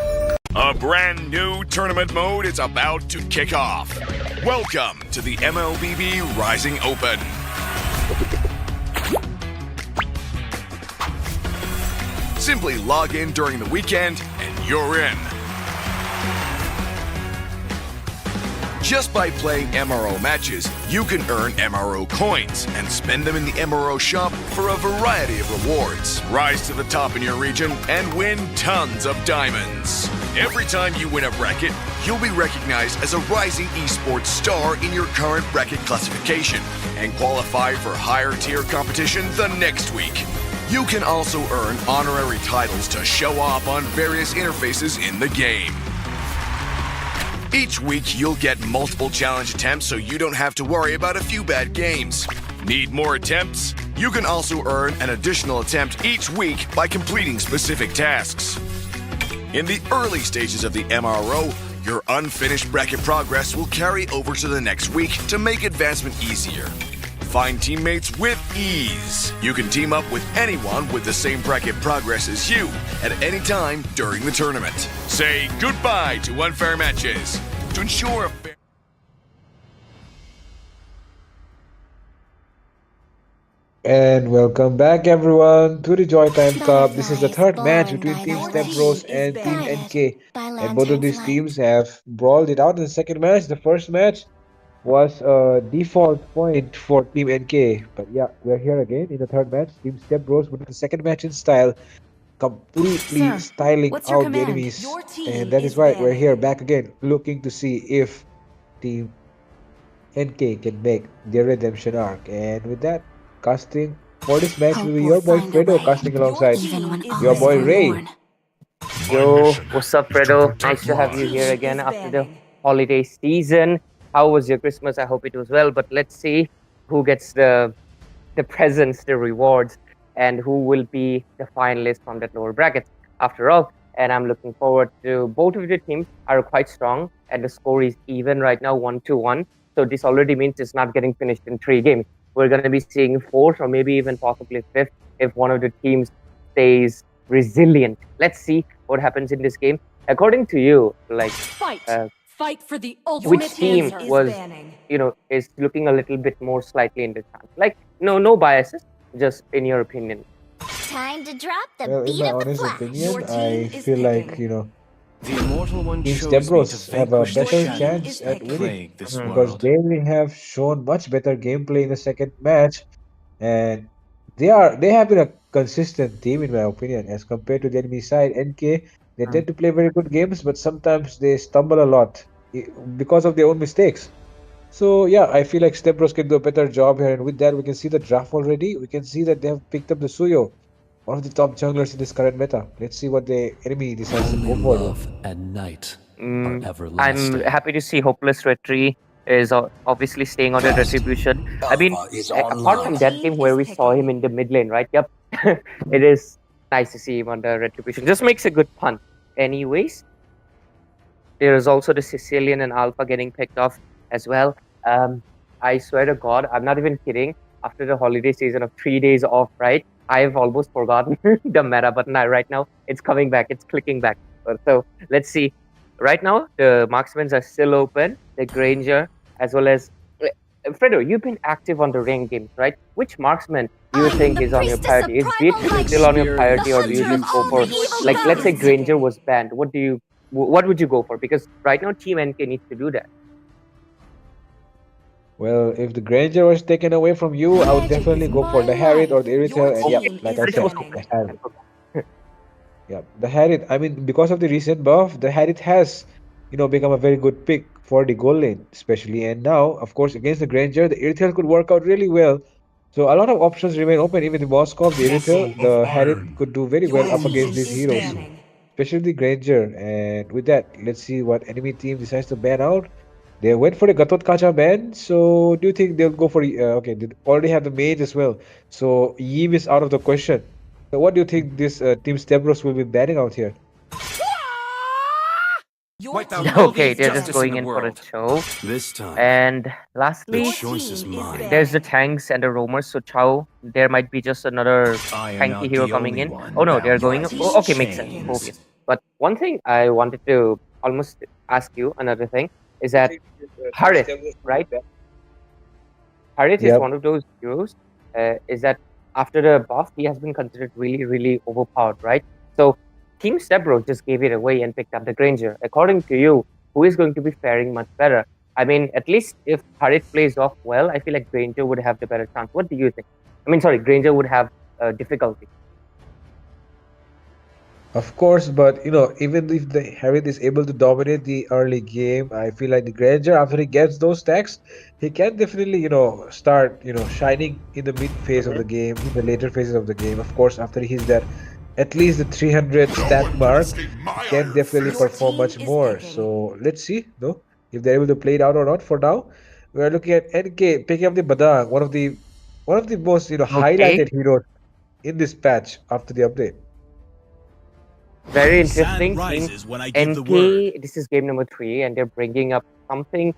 A brand new tournament mode is about to kick off. Welcome to the MLBB Rising Open. Simply log in during the weekend and you're in. Just by playing MRO matches, you can earn MRO coins and spend them in the MRO shop for a variety of rewards. Rise to the top in your region and win tons of diamonds. Every time you win a bracket, you'll be recognized as a rising esports star in your current bracket classification and qualify for higher tier competition the next week. You can also earn honorary titles to show off on various interfaces in the game. Each week, you'll get multiple challenge attempts so you don't have to worry about a few bad games. Need more attempts? You can also earn an additional attempt each week by completing specific tasks. In the early stages of the MRO, your unfinished bracket progress will carry over to the next week to make advancement easier. Find teammates with ease. You can team up with anyone with the same bracket progress as you at any time during the tournament. Say goodbye to unfair matches. To ensure a fair... And welcome back everyone to the JOYTIME Cup. This is the third match Blind between by Team the Step way. Bros Is and Team banned NK. by And both of Lantern these Flight. teams have brawled it out in the second match. The first match was a default point for Team NK. But yeah, we're here again in the third match. Team Step Bros with the second match in style, completely Sir, styling what's your out the command? enemies. Your team And that is is right, we're here banning. back again, looking to see if Team NK can make their redemption arc. And with that, casting for this match will Hope be will your boy find a Fredo, way. casting Your alongside Even when team is your all is boy banning. Ray. forlorn. Yo, what's up, Fredo? Nice to have Your you here team again is after the banning. holiday season. How was your Christmas? I hope it was well. But let's see who gets the presents, the rewards, and who will be the finalists from that lower bracket. After all, and I'm looking forward to both of the teams are quite strong, and the score is even right now, 1-1. So this already means it's not getting finished in 3 games. We're going to be seeing 4th or maybe even possibly 5th if one of the teams stays resilient. Let's see what happens in this game. According to you, like Fight. uh, Fight for the which ultimate team answer. Is was, banning. is looking a little bit more slightly in the chance? Like, no biases, just in your opinion. Time to drop the Well, in beat my of the honest flash. opinion, Your team I is feel like, picking. The Immortal One Team chose me to Stebros have a vanquish the Your better team shadows is chance at that picking. winning plague this Mhm. because world. they have shown much better gameplay in the second match, and they have been a consistent team in my opinion as compared to the enemy side. NK, they Mm. tend to play very good games, but sometimes they stumble a lot because of their own mistakes. So yeah, I feel like Step Bros can do a better job here, and with that, we can see the draft already. We can see that they have picked up the Suyo, one of the top junglers in this current meta. Let's see what the enemy decides to Only go for though. love and night are I'm everlasting. happy to see Hopeless Retry is obviously staying on the retribution. I mean, apart from that game where we saw him in the mid lane, right? Yep, it is nice to see him on the retribution. Just makes a good punt. Anyways, there is also the Sicilian and Alpha getting picked off as well. I swear to God, I'm not even kidding. After the holiday season of 3 days off, right? I've almost forgotten the meta, but now right now it's coming back. It's clicking back. So let's see. Right now, the marksmen are still open. The Granger, as well as Fredo, you've been active on the rank games, right? Which marksman do you I'm think the is on your priestess of priority? Is primal Beat light. still on your Spear priority, or do you hunter of just go all for, the evil like, let's say gods. Granger was banned? What would you go for? Because right now, Team NK needs to do that. Well, if the Granger was taken away from you, I would Magic definitely is go for the my Harriet or life. the Your Irithel, and yep, team like is I said, banning. the Harriet. Yeah, the Harriet. I mean, because of the recent buff, the Harriet has, become a very good pick for the goal lane, especially. And now, of course, against the Granger, the Irithel could work out really well. So a lot of options remain open. Even the Moskov, the Irithel, the Harriet could do very Your well up against team these is heroes, banning. especially the Granger. And with that, let's see what enemy team decides to ban out. They went for the Gatot Kacha ban. So do you think they'll go for okay? They already have the mage as well. So Yim is out of the question. So what do you think this Team Stebros will be banning out here? Your team Okay, is they're just banning. going in for a show. This time, And lastly, Your choice is team mine. there's the banning. tanks and the roamers. So Chao, there might be just another I am tanky not hero the coming only in. one Oh no, they're bound going. by team these Oh, okay, makes sense. chains. Obvious. But one thing I wanted to almost ask you, another thing, is that Harith, right? Harith is Yep. one of those heroes. Is that after the buff, he has been considered really, really overpowered, right? So Team Stebro just gave it away and picked up the Granger. According to you, who is going to be faring much better? I mean, at least if Harit plays off well, I feel like Granger would have the better chance. What do you think? I mean, sorry, Granger would have difficulty. Of course, but even if the Harith is able to dominate the early game, I feel like the Granger, after he gets those stacks, he can definitely, start, shining in the mid phase of Mhm. the game, in the later phases of the game. Of course, after he hits that at least the 300 stat mark, can definitely perform much more. So let's see, no, if they're able to play it out or not. For now, we are looking at NK picking up the Badang, one of the most, Okay, highlighted heroes in this patch after the update. very interesting. Team NK, this is game number 3, and they're bringing up something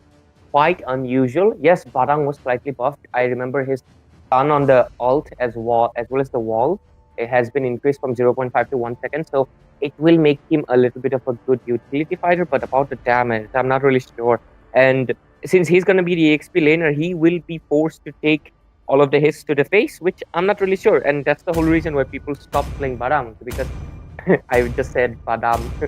quite unusual. Yes, Badang was slightly buffed. I remember his stun on the alt as well as the wall. It has been increased from 0.5 to 1 second, so it will make him a little bit of a good utility fighter. But about the damage, I'm not really sure. And since he's gonna be the XP laner, he will be forced to take all of the hits to the face, which I'm not really sure. And that's the whole reason why people stopped playing Badang, because I just said Badam. Do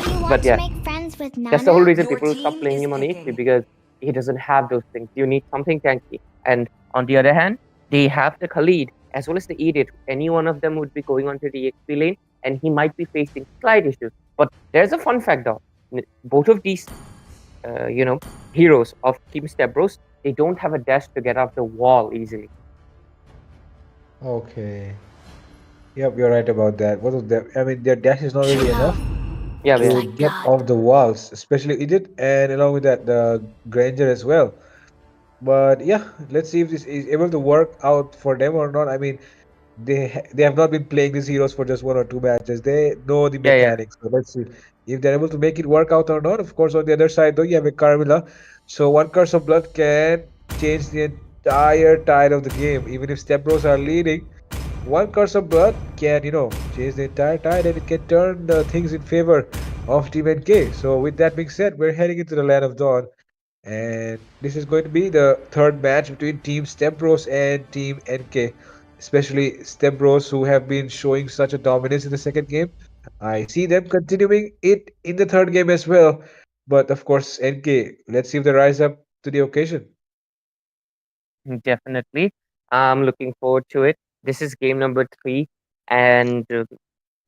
you want But to yeah, make friends with Nana? that's the whole reason people stop playing him on HP, because he doesn't have those things. You need something tanky. And on the other hand, they have the Khalid as well as the Edith. Any one of them would be going onto the XP lane, and he might be facing slight issues. But there's a fun fact though. Both of these, heroes of Team Stebros, they don't have a dash to get off the wall easily. Okay. Yep, you're right about that. What of them? I mean, their dash is not really enough Yeah, to yeah. get off the walls, especially Edith, and along with that, the Granger as well. But yeah, let's see if this is able to work out for them or not. I mean, they have not been playing these heroes for just 1 or 2 matches. They know the Yeah, yeah. mechanics. So let's see if they're able to make it work out or not. Of course, on the other side, though, you have a Carmilla. So one curse of blood can change the entire tide of the game. Even if Step Bros are leading, one curse of blood can, change the entire tide, and it can turn things in favor of Team NK. So with that being said, we're heading into the Land of Dawn. And this is going to be the third match between Team Step Bros and Team NK, especially Step Bros, who have been showing such a dominance in the second game. I see them continuing it in the third game as well. But of course, NK, let's see if they rise up to the occasion. Definitely. I'm looking forward to it. This is game number 3, and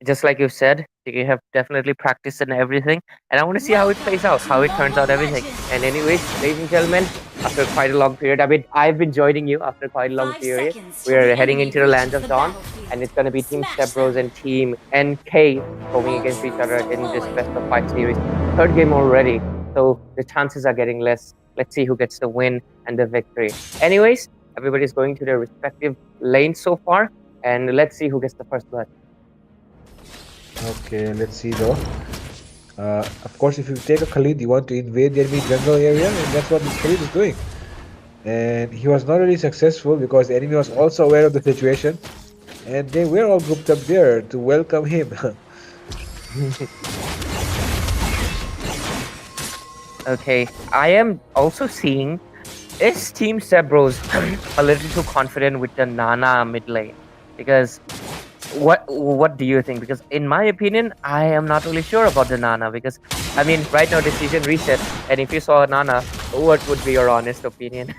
just like you said, you have definitely practiced and everything, and I want to see how it plays out, how it turns out, everything. And anyways, ladies and gentlemen, after quite a long period, I've been joining you after quite a long period. We are heading into the Land of Dawn, and it's gonna be Team Step Bros and Team NK going against each other in this best of 5 series. Third game already, so the chances are getting less. Let's see who gets the win and the victory. Anyways, everybody's going to their respective lanes so far, and let's see who gets the first blood. Okay, let's see though. Of course, if you take a Khalid, you want to invade the enemy jungle area, and that's what this Khalid is doing. And he was not really successful because the enemy was also aware of the situation, and they were all grouped up there to welcome him. Okay, I am also seeing, is Team Sebros a little too confident with the Nana mid lane? Because what do you think? Because in my opinion, I am not really sure about the Nana, because I mean right now decision reset, and if you saw a Nana, what would be your honest opinion?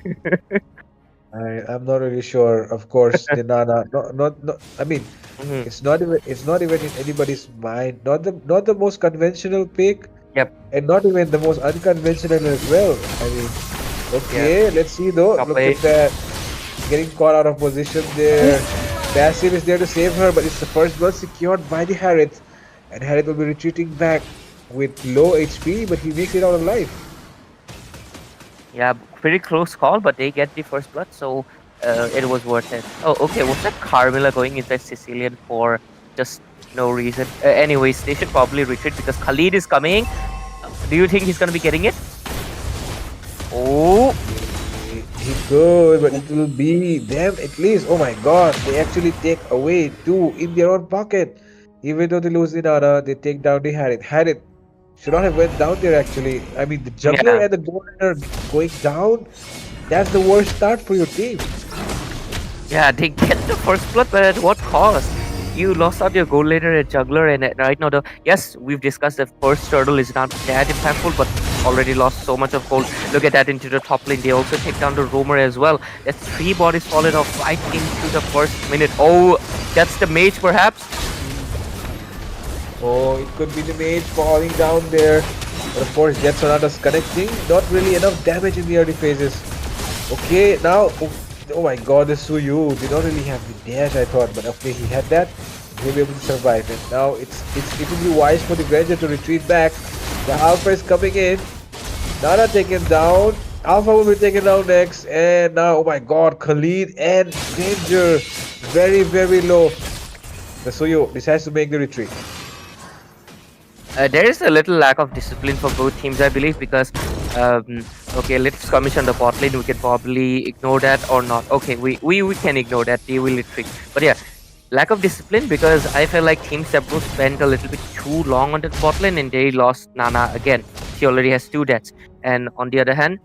I'm not really sure. Of course, the Nana, not. I mean, Mhm. it's not even in anybody's mind. Not the most conventional pick, Yep. and not even the most unconventional as well. I mean, okay, let's see though. Top Look eight. at that, getting caught out of position there. Passive is there to save her, but it's the first blood secured by the Harith, and Harith will be retreating back with low HP, but he makes it out alive. Yeah, pretty close call, but they get the first blood, so it was worth it. Oh, okay, was that Carmilla going inside Sicilian for just no reason? Anyways, they should probably retreat because Khalid is coming. Do you think he's gonna be getting it? Oh, He could, but it will be them at least. Oh my god, they actually take away 2 in their own pocket. Even though they lose the Nana, they take down the Harith. Harith should not have went down there actually. I mean, the jungler yeah. and the goldener going down, that's the worst start for your team. Yeah, they get the first blood, but at what cost? you lost out your gold laner and jungler, and right now yes, we've discussed the first turtle is not that impactful, but already lost so much of gold. Look at that into the top lane. They also take down the roamer as well. That's 3 bodies fallen off right into the first minute. Oh, that's the mage perhaps. Oh, it could be the mage falling down there. But of course, Jet Sonata's connecting. Not really enough damage in the early phases. Okay, now... Oh my god, the Suyu did not really have the dash, I thought. But okay, he had that. He'll be able to survive it. Now, it will be wise for the Granger to retreat back. The Alpha is coming in. Nana taken down. Alpha will be taken down next. And now, oh my god, Khalid and Granger. Very, very low. The Suyu decides to make the retreat. There is a little lack of discipline for both teams, I believe, because okay, let's skirmish on the bot lane. We can probably ignore that or not. Okay, we can ignore that. They will retreat. But yeah, lack of discipline, because I feel like Team Sepro spent a little bit too long on the bot lane and they lost Nana again. She already has 2 deaths. And on the other hand,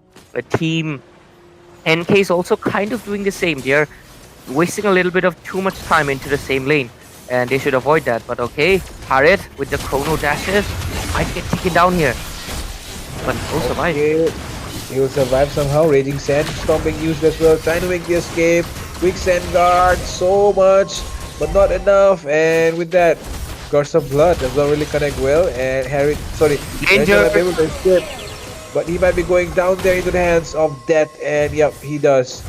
Team NK is also kind of doing the same. They're wasting a little bit of too much time into the same lane, and they should avoid that. But okay, Harit with the chrono dashes might get taken down here, but he'll survive. Okay. He will survive somehow. Raging Sandstorm being used as well, trying to make the escape. Quick Sand Guard, so much, but not enough. And with that, Curse of Blood does not really connect well. And Harry, sorry, Danger. might be able to escape, but he might be going down there into the hands of Death. And yep, he does.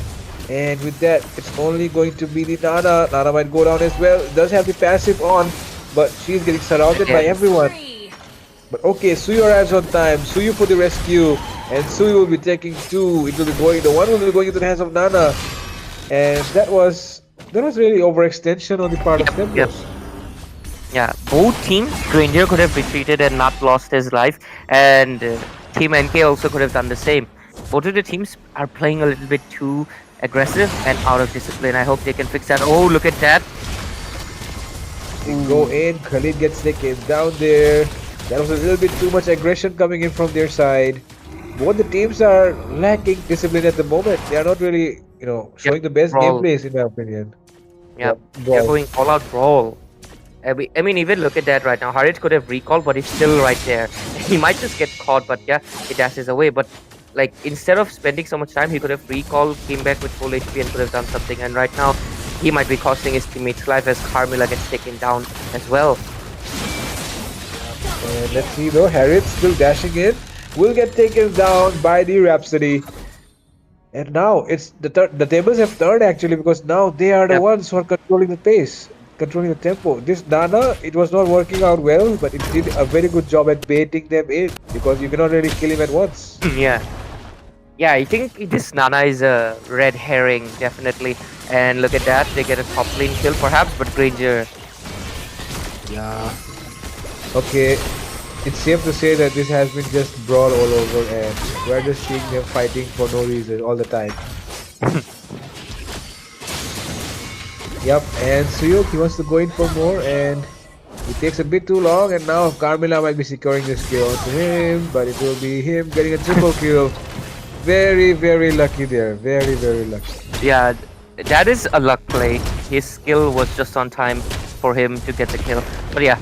And with that, it's only going to be the Nana. Nana might go down as well. Does have the passive on, but she's getting surrounded by everyone. But okay, Suyu arrives on time. Suyu for the rescue, and Suyu will be taking 2. It will be going. The one will be going into the hands of Nana, and that was really overextension on the part of them. Yep. Yeah, both teams, Granger could have retreated and not lost his life, and Team NK also could have done the same. Both of the teams are playing a little bit too aggressive and out of discipline. I hope they can fix that. Oh, look at that. They go in. Khalid gets taken down there. That was a little bit too much aggression coming in from their side. Both the teams are lacking discipline at the moment. They are not really, showing the best gameplays in my opinion. Yeah, they're going all out brawl. I mean, even look at that right now. Harit could have recalled, but he's still right there. He might just get caught, but yeah, he dashes away. But like, instead of spending so much time, he could have recalled, came back with full HP and could have done something. And right now, he might be costing his teammates' life as Carmilla gets taken down as well. And let's see though, Harriet's still dashing in. Will get taken down by the Rhapsody. And now it's the tables have turned actually, because now they are the ones who are controlling the pace, controlling the tempo. This Nana, it was not working out well, but it did a very good job at baiting them in, because you cannot really kill him at once. Yeah, I think this Nana is a red herring, definitely. And look at that, they get a top lane kill perhaps, but Granger. Yeah. Okay, it's safe to say that this has been just brawl all over, and we're just seeing them fighting for no reason all the time. Yep, and Suyuk, he wants to go in for more, and it takes a bit too long, and now Carmilla might be securing this kill onto him, but it will be him getting a triple kill. Very, very lucky there. Very, very lucky. Yeah, that is a luck play. His skill was just on time for him to get the kill. But yeah,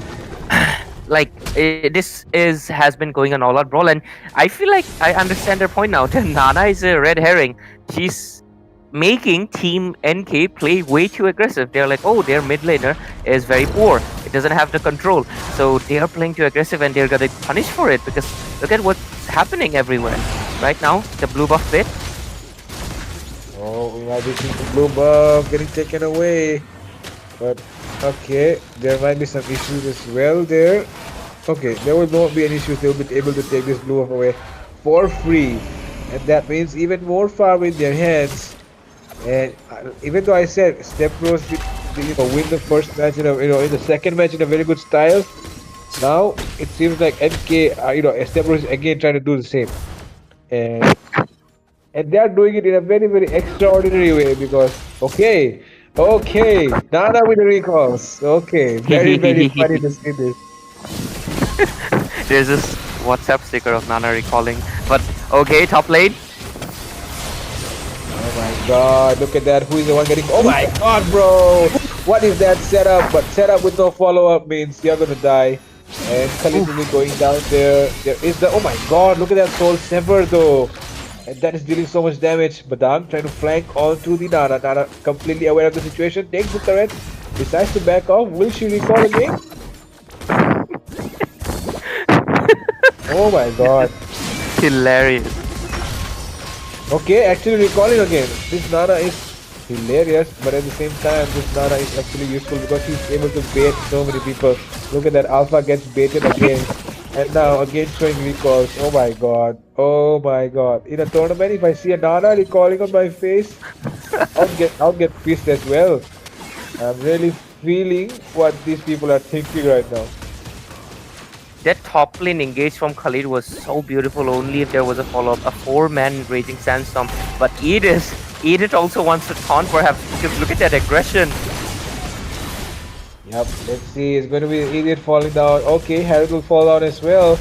like this has been going on all out brawl, and I feel like I understand their point now. Nana is a red herring. She's making Team NK play way too aggressive. They're like, oh, their mid laner is very poor. It doesn't have the control. So they are playing too aggressive, and they're gonna punish for it, because look at what's happening everywhere. Right now, the blue buff bit. Oh, we might be seeing the blue buff getting taken away. But okay, there might be some issues as well there. Okay, there will not be any issues. They will be able to take this blue buff away for free, and that means even more farm in their hands. And even though I said Step Bros win the first match in the second match in a very good style, now it seems like NK Step Bros again trying to do the same, and they are doing it in a very, very extraordinary way, because okay, Nana with the recalls. Okay, very, very funny to see this. There's this WhatsApp sticker of Nana recalling, but okay, top lane. Oh my god, look at that. Who is the one getting... Oh my god, bro! What if that setup? But setup with no follow up means you're gonna die. And Khalid will be going down there. There is the, oh my god, look at that soul sever though. And that is dealing so much damage. Badang trying to flank onto the Nana. Nana completely aware of the situation, takes the turret, decides to back off. Will she recall again? Oh my god. Hilarious. Okay, actually recalling again. This Nana is hilarious, but at the same time, this Nana is actually useful because he's able to bait so many people. Look at that, Alpha gets baited again. And now again showing recalls. Oh my god. Oh my god. In a tournament, if I see a Nana recalling on my face, I'll get pissed as well. I'm really feeling what these people are thinking right now. That top lane engage from Khalid was so beautiful only if there was a follow-up. A four-man Raging Sandstorm. But Edith also wants to taunt perhaps because look at that aggression. Yep, let's see. It's going to be an idiot falling down. Okay, Harold will fall down as well.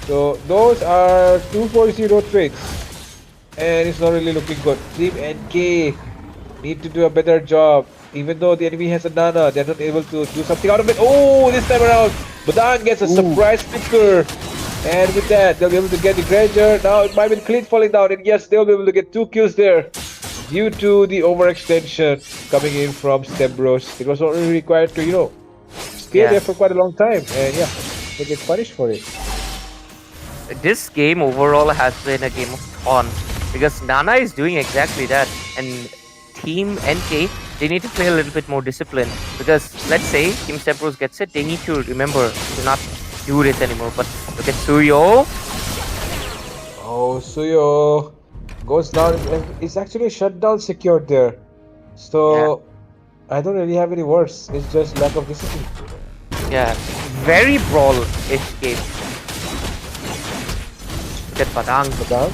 So those are 240 trades. And it's not really looking good. Team NK need to do a better job. Even though the enemy has a Nana, they're not able to do something out of it. Oh, this time around, Badang gets a surprise flicker. And with that, they'll be able to get the Granger. Now it might be Clean falling down. And yes, they'll be able to get 2 kills there. Due to the overextension coming in from Step Bros. It was not really required to, stay there for quite a long time. And yeah, they get punished for it. This game overall has been a game of taunt because Nana is doing exactly that, and Team NK, they need to play a little bit more discipline because let's say Team Step Bros gets it, they need to remember to not do this anymore. But look at Suyo. Oh, Suyo goes down. It's actually a shutdown secured there. So I don't really have any words. It's just lack of discipline. Yeah, very brawl-ish game. Look at Padang. Badang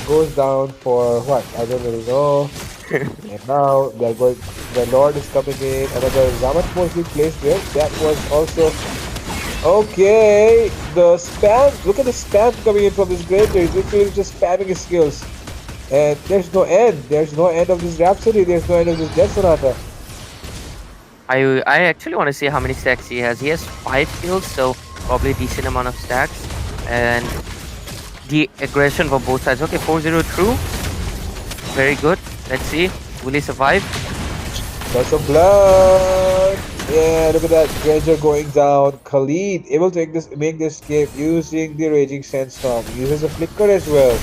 goes down for what? I don't really know. And now they're going. The Lord is coming in. Another Ramat was being placed there. That was also okay. The spam. Look at the spam coming in from this Granger. He's literally just spamming his skills. And there's no end. There's no end of this Rhapsody. There's no end of this Death Sonata. I actually want to see how many stacks he has. He has 5 kills, so probably a decent amount of stacks. And the aggression for both sides. Okay, 4-0 true. Very good. Let's see. Will he survive? Got some blood. Yeah, look at that. Granger going down. Khalid able to make this escape using the Raging Sandstorm. Uses a flicker as well.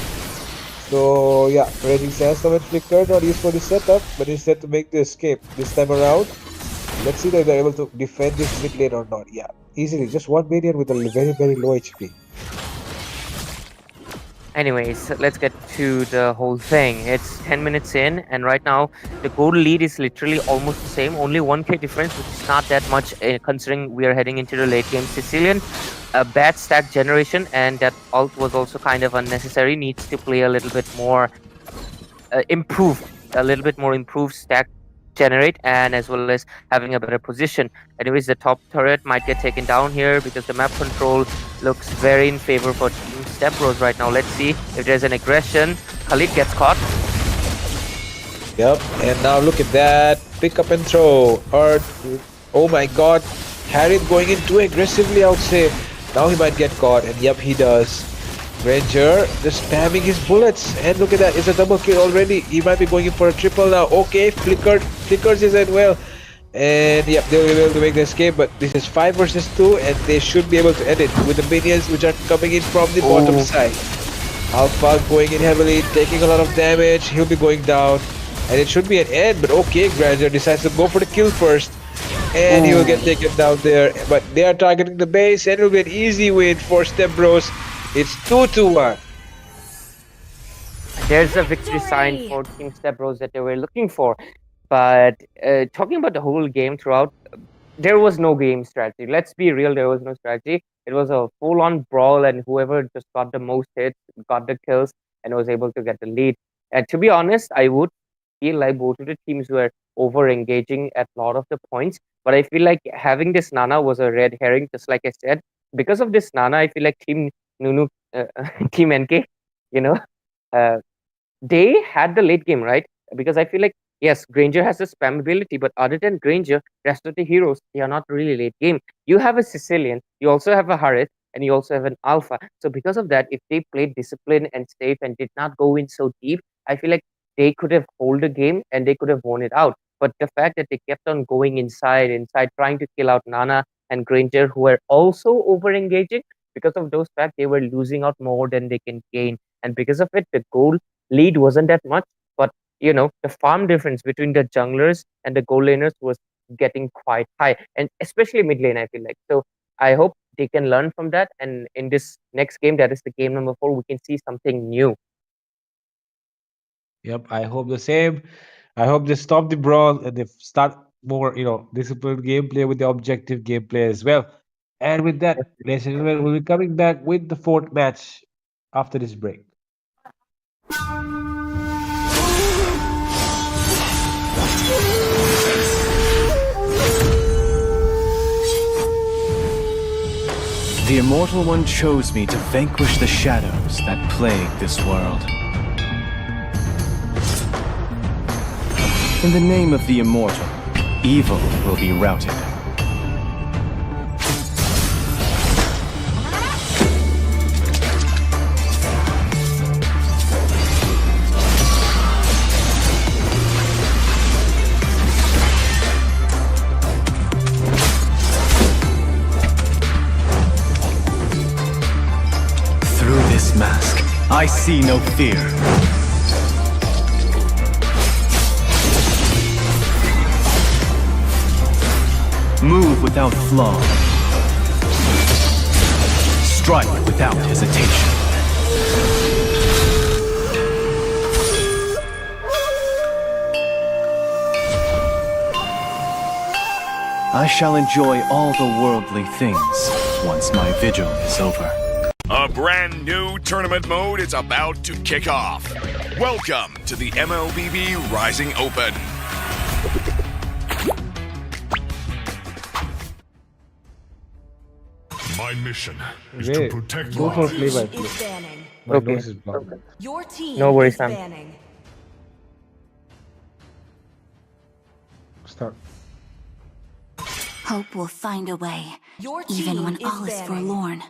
So yeah, Raging Sandstorm and flicker not used for the setup, but instead to make the escape this time around. Let's see if they're able to defend this mid lane or not. Yeah, easily. Just one minion with a very, very low HP. Anyways, let's get to the whole thing. It's 10 minutes in, and right now the goal lead is literally almost the same. Only 1k difference, which is not that much considering we are heading into the late game. Sicilian, a bad stack generation, and that ult was also kind of unnecessary. Needs to play a little bit more improved stack generate, and as well as having a better position. Anyways, the top turret might get taken down here because the map control looks very in favor for Team Step Bros right now. Let's see if there's an aggression. Khalid gets caught. Yep, and now look at that. Pick up and throw. Oh my god. Harry going in too aggressively, I would say. Now he might get caught, and yep, he does. Ranger just spamming his bullets, and look at that, it's a double kill already. He might be going in for a triple now. Okay, flickers is as well, and yep, they'll be able to make the escape. But this is 5 versus 2, and they should be able to end it with the minions which are coming in from the bottom side. Alpha going in heavily, taking a lot of damage. He'll be going down, and it should be an end. But okay, Granger decides to go for the kill first, and he will get taken down there. But they are targeting the base, and it will be an easy win for Step Bros. It's 2-1. There's a victory sign for Team Step Bros that they were looking for. But talking about the whole game throughout, there was no game strategy. Let's be real, there was no strategy. It was a full-on brawl, and whoever just got the most hits, got the kills, and was able to get the lead. And to be honest, I would feel like both of the teams were over-engaging at a lot of the points. But I feel like having this Nana was a red herring, just like I said. Because of this Nana, I feel like Team Nunu, Team NK, you know, they had the late game, right? Because I feel like Yes, Granger has the spam ability, but other than Granger, rest of the heroes, they are not really late game. You have a Sicilian, you also have a Harith, and you also have an Alpha. So because of that, if they played disciplined and safe and did not go in so deep, I feel like they could have hold the game and they could have won it out. But the fact that they kept on going inside, trying to kill out Nana and Granger, who were also over engaging, because of those fact, they were losing out more than they can gain. And because of it, the goal lead wasn't that much. But the farm difference between the junglers and the goal laners was getting quite high, and especially mid lane, I feel like. So I hope they can learn from that, and in this next game, that is the game number 4, we can see something new. Yep, I hope the same. I hope they stop the brawl and they start more, disciplined gameplay with the objective gameplay as well. And with that, ladies and gentlemen, we'll be coming back with the fourth match after this break. The Immortal One chose me to vanquish the shadows that plague this world. In the name of the Immortal, evil will be routed. Through this mask, I see no fear. Move without flaw. Strike without hesitation. I shall enjoy all the worldly things once my vigil is over. A brand new tournament mode is about to kick off. Welcome to the MLBB Rising Open. My mission is Okay, to protect go for lives. play by Is play. banning. My Okay. nose is blocked. Your team No worries, is Sam. banning. Start. Hope will find a way, Your team even when is all is banning. forlorn.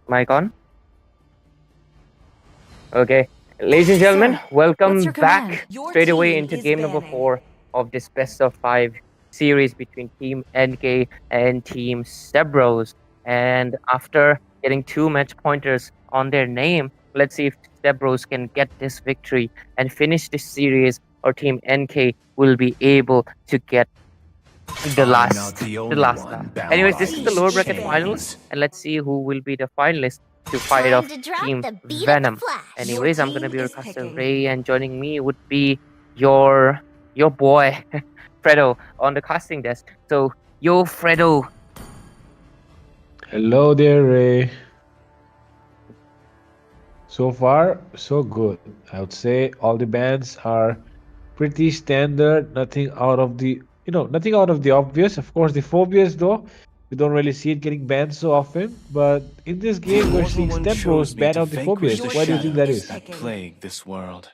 Mic on? Okay. Ladies and gentlemen, welcome what's your back command? Your straight away team into is game number banning. 4 of this best of 5 series between Team NK and Team Stebros. And after getting 2 match pointers on their name, let's see if Stebros can get this victory and finish this series, or Team NK will be able to get the last star. Anyways, this is the lower bracket finals, and let's see who will be the finalist to fight Time off to drop Team the beat of the Venom. flash. Anyways, Your I'm gonna be team your is caster picking. Ray, and joining me would be your boy Fredo on the casting desk. So yo Fredo, Hello there, Ray. So far, so good. I would say all the bands are pretty standard, nothing out of the, nothing out of the obvious. Of course, the phobias though, we don't really see it getting banned so often. But in this The game, we're Immortal seeing One Step Bros chose me ban to out the vanquish phobias. the Why do you think that shadows is? that plague this world.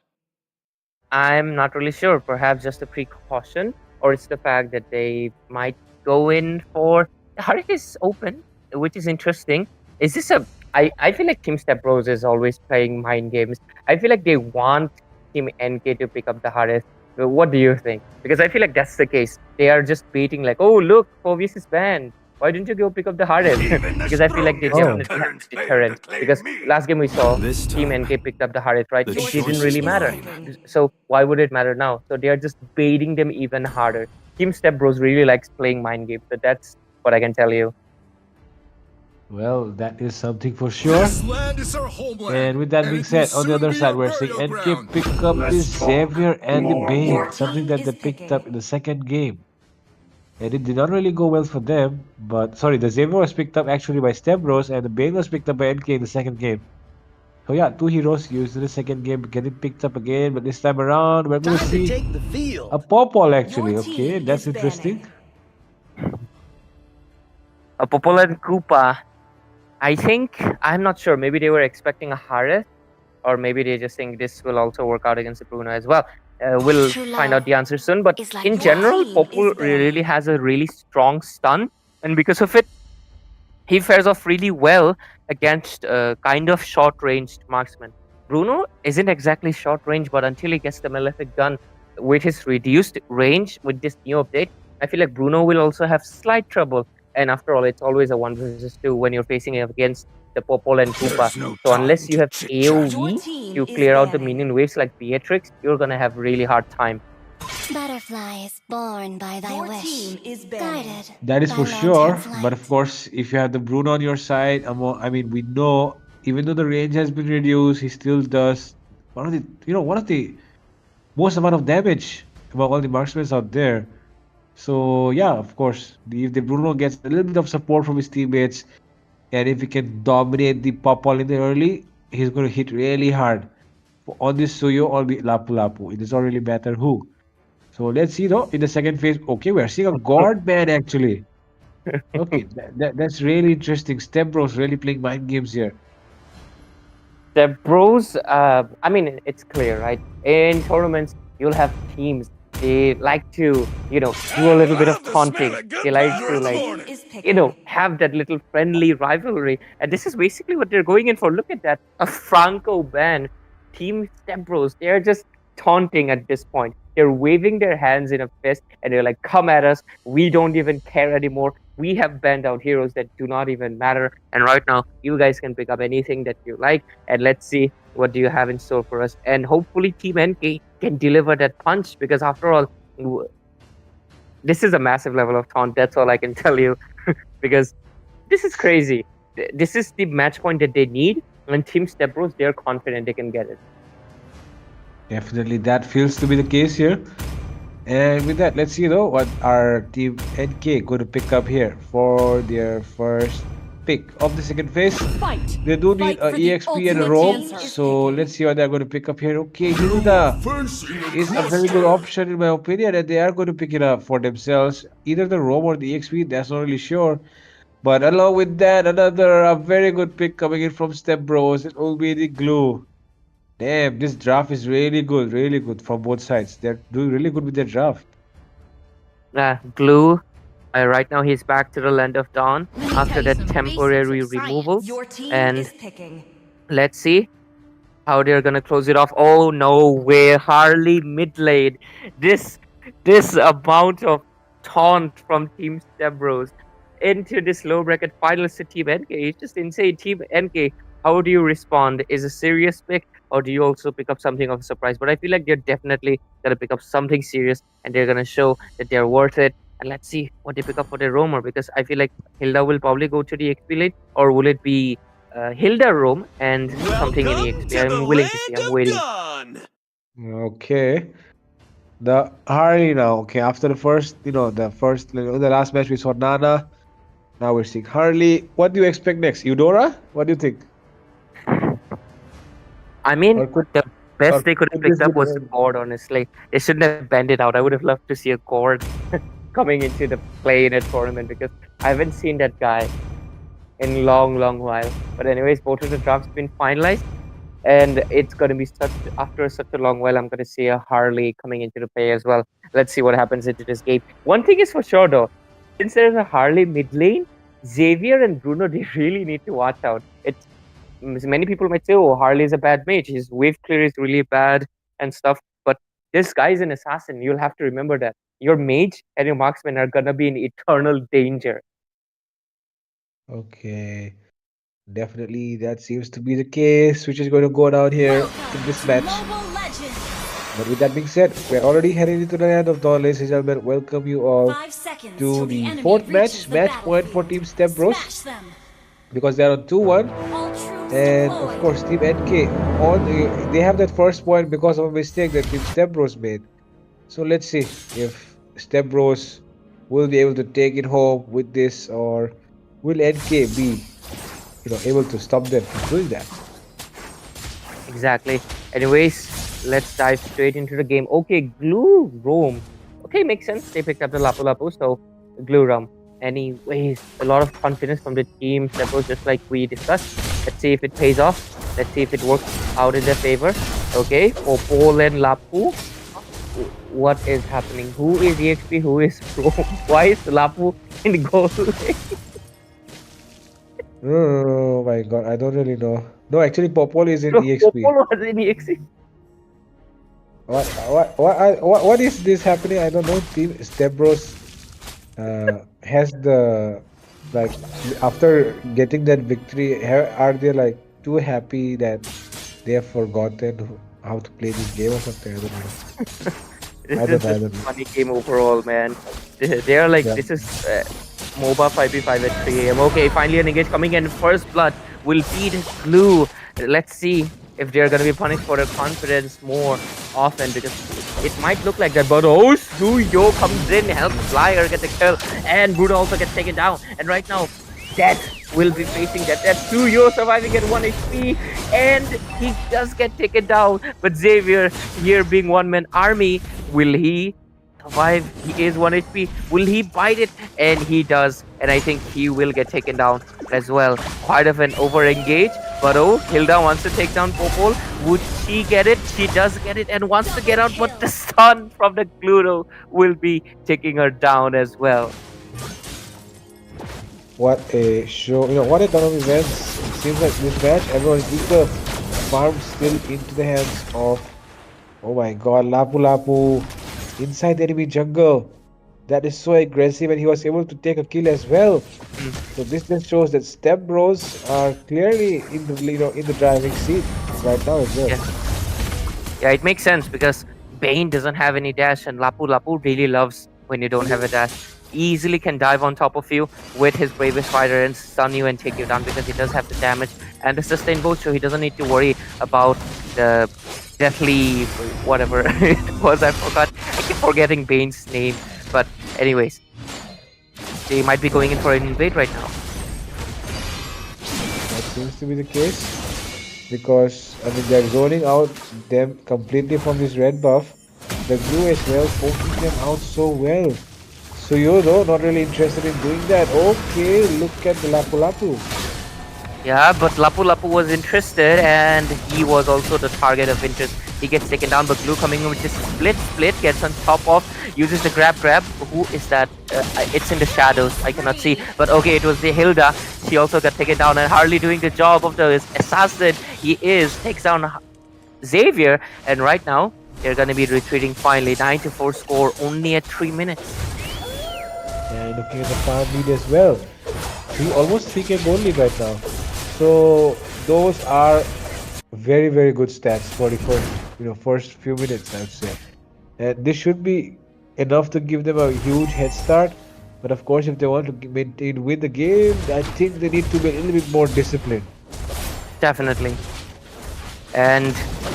I'm not really sure. Perhaps just a precaution, or it's the fact that they might go in for the Harith is open, which is interesting. Is this a? I feel like Team Step Bros is always playing mind games. I feel like they want Team NK to pick up the Harith. What do you think? Because I feel like that's the case. They are just baiting like, oh look, Phobius is banned. Why didn't you go pick up the Harith? Because I feel like they definitely have deterrent. Because last game we saw This Team time, NK picked up the Harith, right? the It choice didn't is really matter. mine. So why would it matter now? So they are just baiting them even harder. Team Step Bros really likes playing mind games. So that's what I can tell you. Well, that is something for sure. This land is our homeland. And with that and being it will said, on the soon other be side, our we're seeing burial NK ground. pick up the Xavier and the Bane, Your something team that is they picked picking. up in the second game. And it did not really go well for them, but sorry, the Xavier was picked up actually by Stebros, and the Bane was picked up by NK in the second game. So yeah, 2 heroes used in the second game getting picked up again, but this time around we're going to see a Popol actually. Your Okay, team that's is interesting. banning. A Popola and Koopa. I think, I'm not sure. Maybe they were expecting a Harith, or maybe they just think this will also work out against the Bruno as well. We'll find out the answer soon. But in general, Popul really has a really strong stun, and because of it, he fares off really well against kind of short-ranged marksman. Bruno isn't exactly short-range, but until he gets the Malefic gun with his reduced range with this new update, I feel like Bruno will also have slight trouble. And after all, it's always a 1 versus 2 when you're facing it against the Popol and Koopa. So unless you have AoE to clear out the minion waves like Beatrix, you're gonna have really hard time. Butterflies born by thy wish, guided That is by for lantern's sure. But light. of course, if you have the Bruno on your side, I mean, we know even though the range has been reduced, he still does one of the most amount of damage among all the marksmen out there. So yeah, of course, if the Bruno gets a little bit of support from his teammates, and if he can dominate the Popol in the early, he's going to hit really hard on this Suyo or the Lapu Lapu. It does not really matter who. So let's see though in the second phase. Okay, we are seeing a God man actually. Okay, that's really interesting. Step Bros really playing mind games here. The bros, I mean, it's clear, right? In tournaments, you'll have teams. They like to, do a little bit of taunting. They like to, have that little friendly rivalry. And this is basically what they're going in for. Look at that. A Franco ban. Team Step Bros. They're just taunting at this point. They're waving their hands in a fist and they're like, come at us. We don't even care anymore. We have banned out heroes that do not even matter. And right now, you guys can pick up anything that you like. And let's see what do you have in store for us. And hopefully Team NK can deliver that punch, because after all, this is a massive level of taunt. That's all I can tell you. Because this is crazy. This is the match point that they need. And Team Step Bros, they're confident they can get it. Definitely, that feels to be the case here. And with that, let's see though what our Team NK going to pick up here for their first pick of the second phase. They do need a EXP and a roam, so let's see what they're going to pick up here. Okay, Hilda is a very good option in my opinion, and they are going to pick it up for themselves. Either the roam or the EXP, that's not really sure. But along with that, a very good pick coming in from Step Bros. It will be the glue. Damn, this draft is really good from both sides. They're doing really good with their draft. Glue, right now he's back to the Land of Dawn after that temporary removal. And let's see how they're gonna close it off. Oh no way, Harley mid lane. This amount of taunt from Team Step Bros into this low bracket finals to Team NK. It's just insane. Team NK, how do you respond? Is a serious pick, or do you also pick up something of a surprise? But I feel like they're definitely gonna pick up something serious, and they're gonna show that they're worth it. And let's see what they pick up for their roamer, because I feel like Hilda will probably go to the XP lane, or will it be Hilda roam and something in the XP? I'm willing to see. I'm waiting. Okay. The Harley now. Okay, after the last match we saw Nana. Now we're seeing Harley. What do you expect next? Eudora? What do you think? I mean, the best they could have picked up was Gord, honestly. They shouldn't have banned it out. I would have loved to see a Gord coming into the play in a tournament, because I haven't seen that guy in a long while. But anyways, both of the drafts have been finalized, and it's going to be after such a long while, I'm going to see a Harley coming into the play as well. Let's see what happens into this game. One thing is for sure though, since there's a Harley mid lane, Xavier and Bruno, they really need to watch out. Many people might say, oh, Harley is a bad mage. His wave clear is really bad and stuff. But this guy is an assassin. You'll have to remember that. Your mage and your marksman are going to be in eternal danger. Okay. Definitely, that seems to be the case, which is going to go down here in this match. But with that being said, we're already heading into the Land of Dawn, ladies and gentlemen. Welcome you all to the fourth match point for Team Step Bros, because they're on 2-1. And of course, Team NK, they have that first point because of a mistake that Team Step Bros made. So let's see if Step Bros will be able to take it home with this, or will NK be able to stop them from doing that. Exactly. Anyways, let's dive straight into the game. Okay, Glue Roam. Okay, makes sense. They picked up the Lapu Lapu, so Glue Roam. Anyways, a lot of confidence from the team. That was just like we discussed. Let's see if it pays off. Let's see if it works out in their favor. Okay, for Paul and Lapu, what is happening? Who is EXP? Who is Pro? Why is Lapu in goal? Oh my god, I don't really know. No, actually, Popol is in EXP. Popol was in EXP. What is this happening? I don't know. Team Stebros has the like after getting that victory. Are they like too happy that they have forgotten how to play this game or something? I don't know. This is just a funny game overall, man. They are like, this is MOBA 5v5 at 3 AM. Okay, finally an engage coming in. First blood will beat Glue. Let's see if they're gonna be punished for their confidence more often, because it might look like that. But oh, Suyo comes in, helps Flyer get the kill, and Bruno also gets taken down. And right now, Death will be facing that. Suyo surviving at 1 HP, and he does get taken down. But Xavier here being one-man army, will he survive? He is 1 HP. Will he bite it? And he does. And I think he will get taken down as well. Quite of an over-engage. But oh, Hilda wants to take down Popol. Would she get it? She does get it and wants to get out. But the stun from the Gluto will be taking her down as well. What a show. You know, what a ton of events. It seems like this match, everyone is the farm still into the hands of, oh my god, Lapu Lapu inside the enemy jungle. That is so aggressive, and he was able to take a kill as well. So this just shows that Step Bros are clearly in the in the driving seat right now as well. Yeah, it makes sense because Bane doesn't have any dash, and Lapu Lapu really loves when you don't have a dash. Easily can dive on top of you with his Bravest Fighter and stun you and take you down, because he does have the damage and the sustain both, so he doesn't need to worry about the deathly whatever it was. I forgot. I keep forgetting Bane's name. But anyways, they might be going in for an invade right now. That seems to be the case, because I mean they're zoning out them completely from this red buff. The Glue as well, poking them out so well. So you though not really interested in doing that. Okay, look at the Lapu Lapu. Yeah, but Lapu Lapu was interested, and he was also the target of interest. He gets taken down, but Glue coming in with this split, gets on top of, uses the grab. Who is that? It's in the shadows, I cannot see. But okay, it was the Hilda. She also got taken down, and Harley doing the job of the assassin. He takes down Xavier, and right now, they're gonna be retreating finally. 9-4 score, only at 3 minutes. And looking at the farm lead as well. Almost 3k gold lead right now. So those are very, very good stats for the first few minutes, I would say. And this should be enough to give them a huge head start. But of course, if they want to win the game, I think they need to be a little bit more disciplined. Definitely. And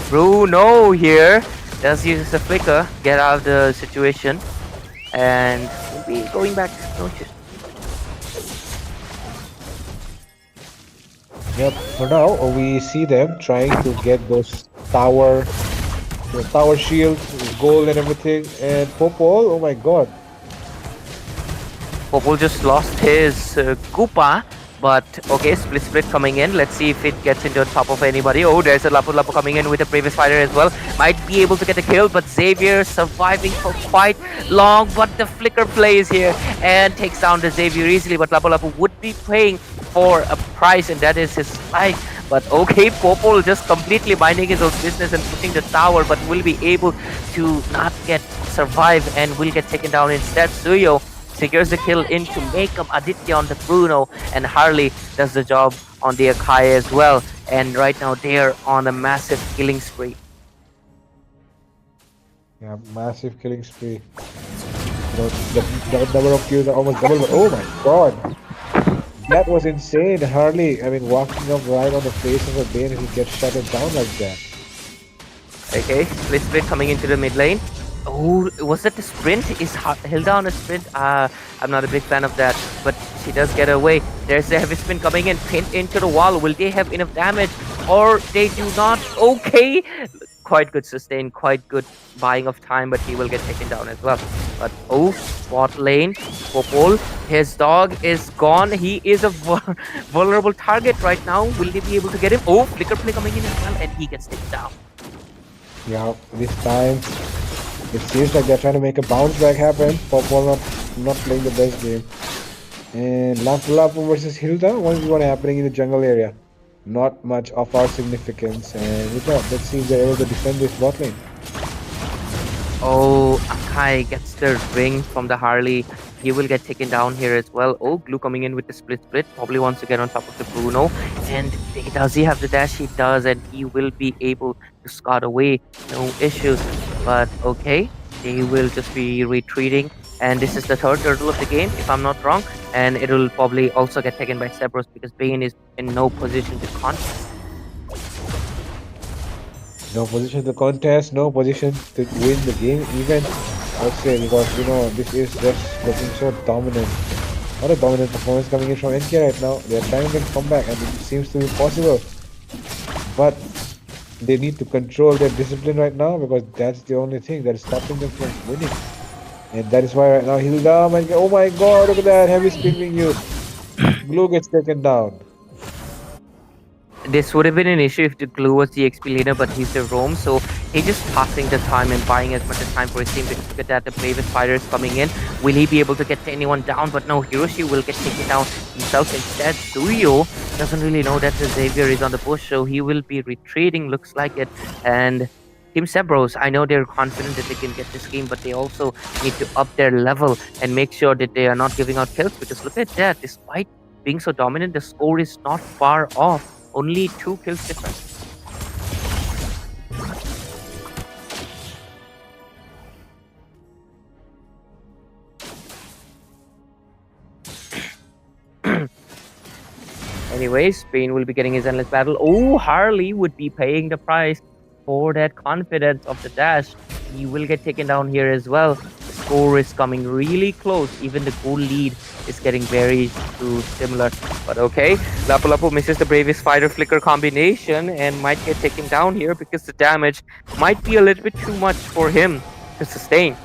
Bruno here does use a flicker, get out of the situation, and we'll be going back. No shit. Yep, for now we see them trying to get those tower shield, gold and everything, and Popol, oh my god. Popol just lost his Koopa, but okay, split coming in. Let's see if it gets into the top of anybody. Oh, there's a Lapu Lapu coming in with a Bravest Fighter as well. Might be able to get a kill, but Xavier surviving for quite long, but the flicker plays here and takes down the Xavier easily, but Lapu Lapu would be paying for a price, and that is his life. But okay, Popol just completely minding his own business and pushing the tower, but will be able to not survive and will get taken down instead. Suyo secures the kill in to make up Aditya on the Bruno, and Harley does the job on the Akai as well. And right now they are on a massive killing spree. Yeah, massive killing spree. The number of kills are almost double. But oh my god, that was insane. Harley, I mean, walking up right on the face of a Bane, and he gets shut down like that. Okay, split coming into the mid lane. Oh, was that the sprint? Is Hilda on a sprint? I'm not a big fan of that, but she does get away. There's the heavy spin coming in, pinned into the wall. Will they have enough damage, or they do not? Okay, quite good sustain, quite good buying of time, but he will get taken down as well. But oh, bot lane, Popol, his dog is gone. He is a vulnerable target right now. Will they be able to get him? Oh, flicker play coming in as well, and he gets taken down. Yeah, this time it seems like they're trying to make a bounce back happen. Popol not playing the best game. And Lapu versus Hilda, what is happening in the jungle area? Not much of our significance, and with that, let's see if they're able to defend this bot lane. Oh, Akai gets the ring from the Harley. He will get taken down here as well. Oh, Glue coming in with the split. Probably wants to get on top of the Bruno. And does he have the dash? He does, and he will be able to scot away. No issues. But okay, they will just be retreating. And this is the third turtle of the game, if I'm not wrong. And it will probably also get taken by Cerberus because Bane is in no position to contest. No position to contest, no position to win the game even, I'd say, because this is just looking so dominant. Not a dominant performance coming in from NK right now. They're trying to come back and it seems to be possible. But they need to control their discipline right now because that's the only thing that is stopping them from winning. And that is why right now Hilda, oh my god, look at that, heavy spin being used. Glue gets taken down. This would have been an issue if the Glue was the XP leader, but he's the roam, so he's just passing the time and buying as much as time for his team because look at that, the bravest fighter is coming in. Will he be able to get anyone down? But no, Hiroshi will get taken down himself instead. Suyo doesn't really know that the Xavier is on the bush, so he will be retreating, looks like it. And Team Cerberus, I know they're confident that they can get this game, but they also need to up their level and make sure that they are not giving out kills because look at that, despite being so dominant, the score is not far off. Only 2 kills difference. Anyways, Bane will be getting his endless battle. Oh, Harley would be paying the price for that confidence of the dash. He will get taken down here as well. The score is coming really close. Even the goal lead is getting very similar. But okay, Lapu misses the bravest fighter flicker combination and might get taken down here because the damage might be a little bit too much for him to sustain.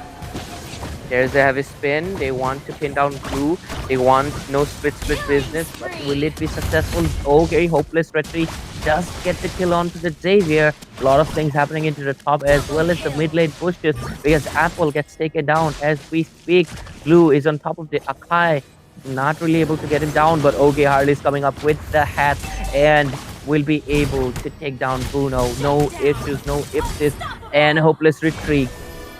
There's a heavy spin. They want to pin down Glue. They want no split business, but will it be successful? Okay, Hopeless Retreat does get the kill onto the Xavier. A lot of things happening into the top as well as the mid lane pushes because Apple gets taken down as we speak. Glue is on top of the Akai. Not really able to get him down, but okay, Harley's coming up with the hat and will be able to take down Bruno. No issues, no ifs, and Hopeless Retreat.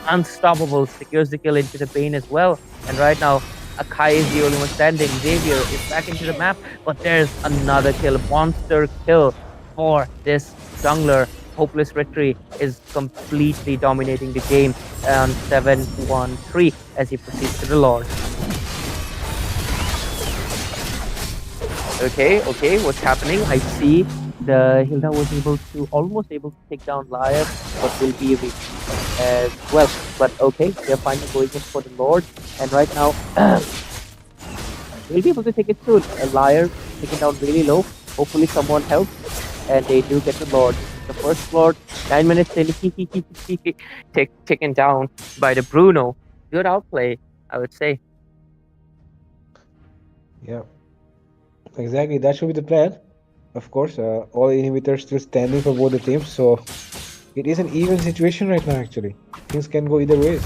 Unstoppable, secures the kill into the Bane as well. And right now, Akai is the only one standing. Xavier is back into the map, but there's another kill, monster kill for this jungler. Hopeless Retreat is completely dominating the game on 7-1-3 as he proceeds to the Lord. Okay, what's happening? I see the Hilda was almost able to take down Liar, but will be weak as well. But okay, they're finally going in for the Lord, and right now we'll be able to take it soon. A Liar taken down really low. Hopefully someone helps, and they do get the Lord. The first Lord, 9 minutes in, taken down by the Bruno. Good outplay, I would say. Yeah, exactly. That should be the plan. Of course, all inhibitors still standing for both the teams, so it is an even situation right now. Actually, things can go either ways.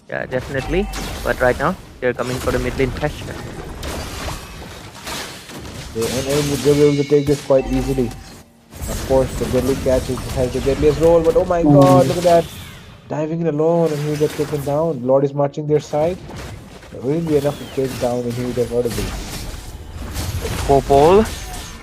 Yeah, definitely. But right now, they're coming for the mid lane pressure. They'll be able to take this quite easily. Of course, the deadly catch has the deadliest roll, but oh my god, look at that! Diving in alone, and he'll get taken down. Lord is marching their side. There wouldn't be enough to take down, and he'll get audible. Popol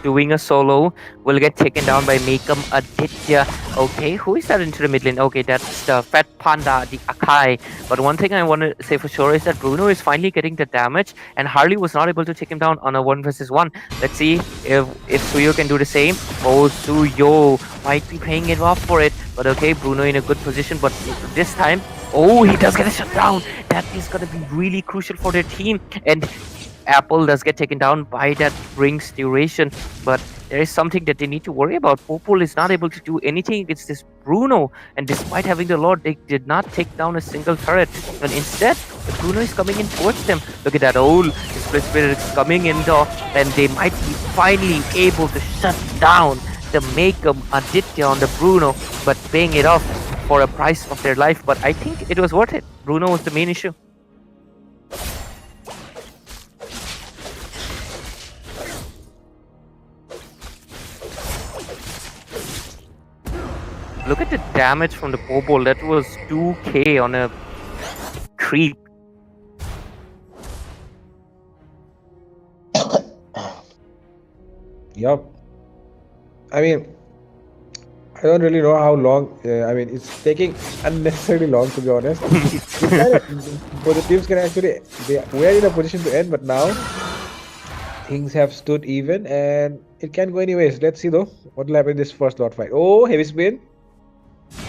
doing a solo will get taken down by Makam Aditya. Okay, who is that into the mid lane? Okay, that's the Fat Panda, the Akai. But one thing I want to say for sure is that Bruno is finally getting the damage, and Harley was not able to take him down on a 1 versus 1. Let's see if Suyo can do the same. Oh, Suyo might be paying it off for it. But okay, Bruno in a good position, but this time, oh, he does get a shutdown. That is going to be really crucial for their team. And Apple does get taken down by that Ring's duration, but there is something that they need to worry about. Popol is not able to do anything against this Bruno, and despite having the Lord, they did not take down a single turret. And instead, the Bruno is coming in towards them. Look at that, the Split Spirit is coming in though, and they might be finally able to shut down the Makeup Aditya on the Bruno, but paying it off for a price of their life. But I think it was worth it. Bruno was the main issue. Look at the damage from the Popol. That was 2k on a creep. Yup. I mean, I don't really know how long. I mean, it's taking unnecessarily long, to be honest. For the teams can actually, we are in a position to end, but now things have stood even, and it can go anyways. Let's see though what will happen in this first lot fight. Oh, heavy spin.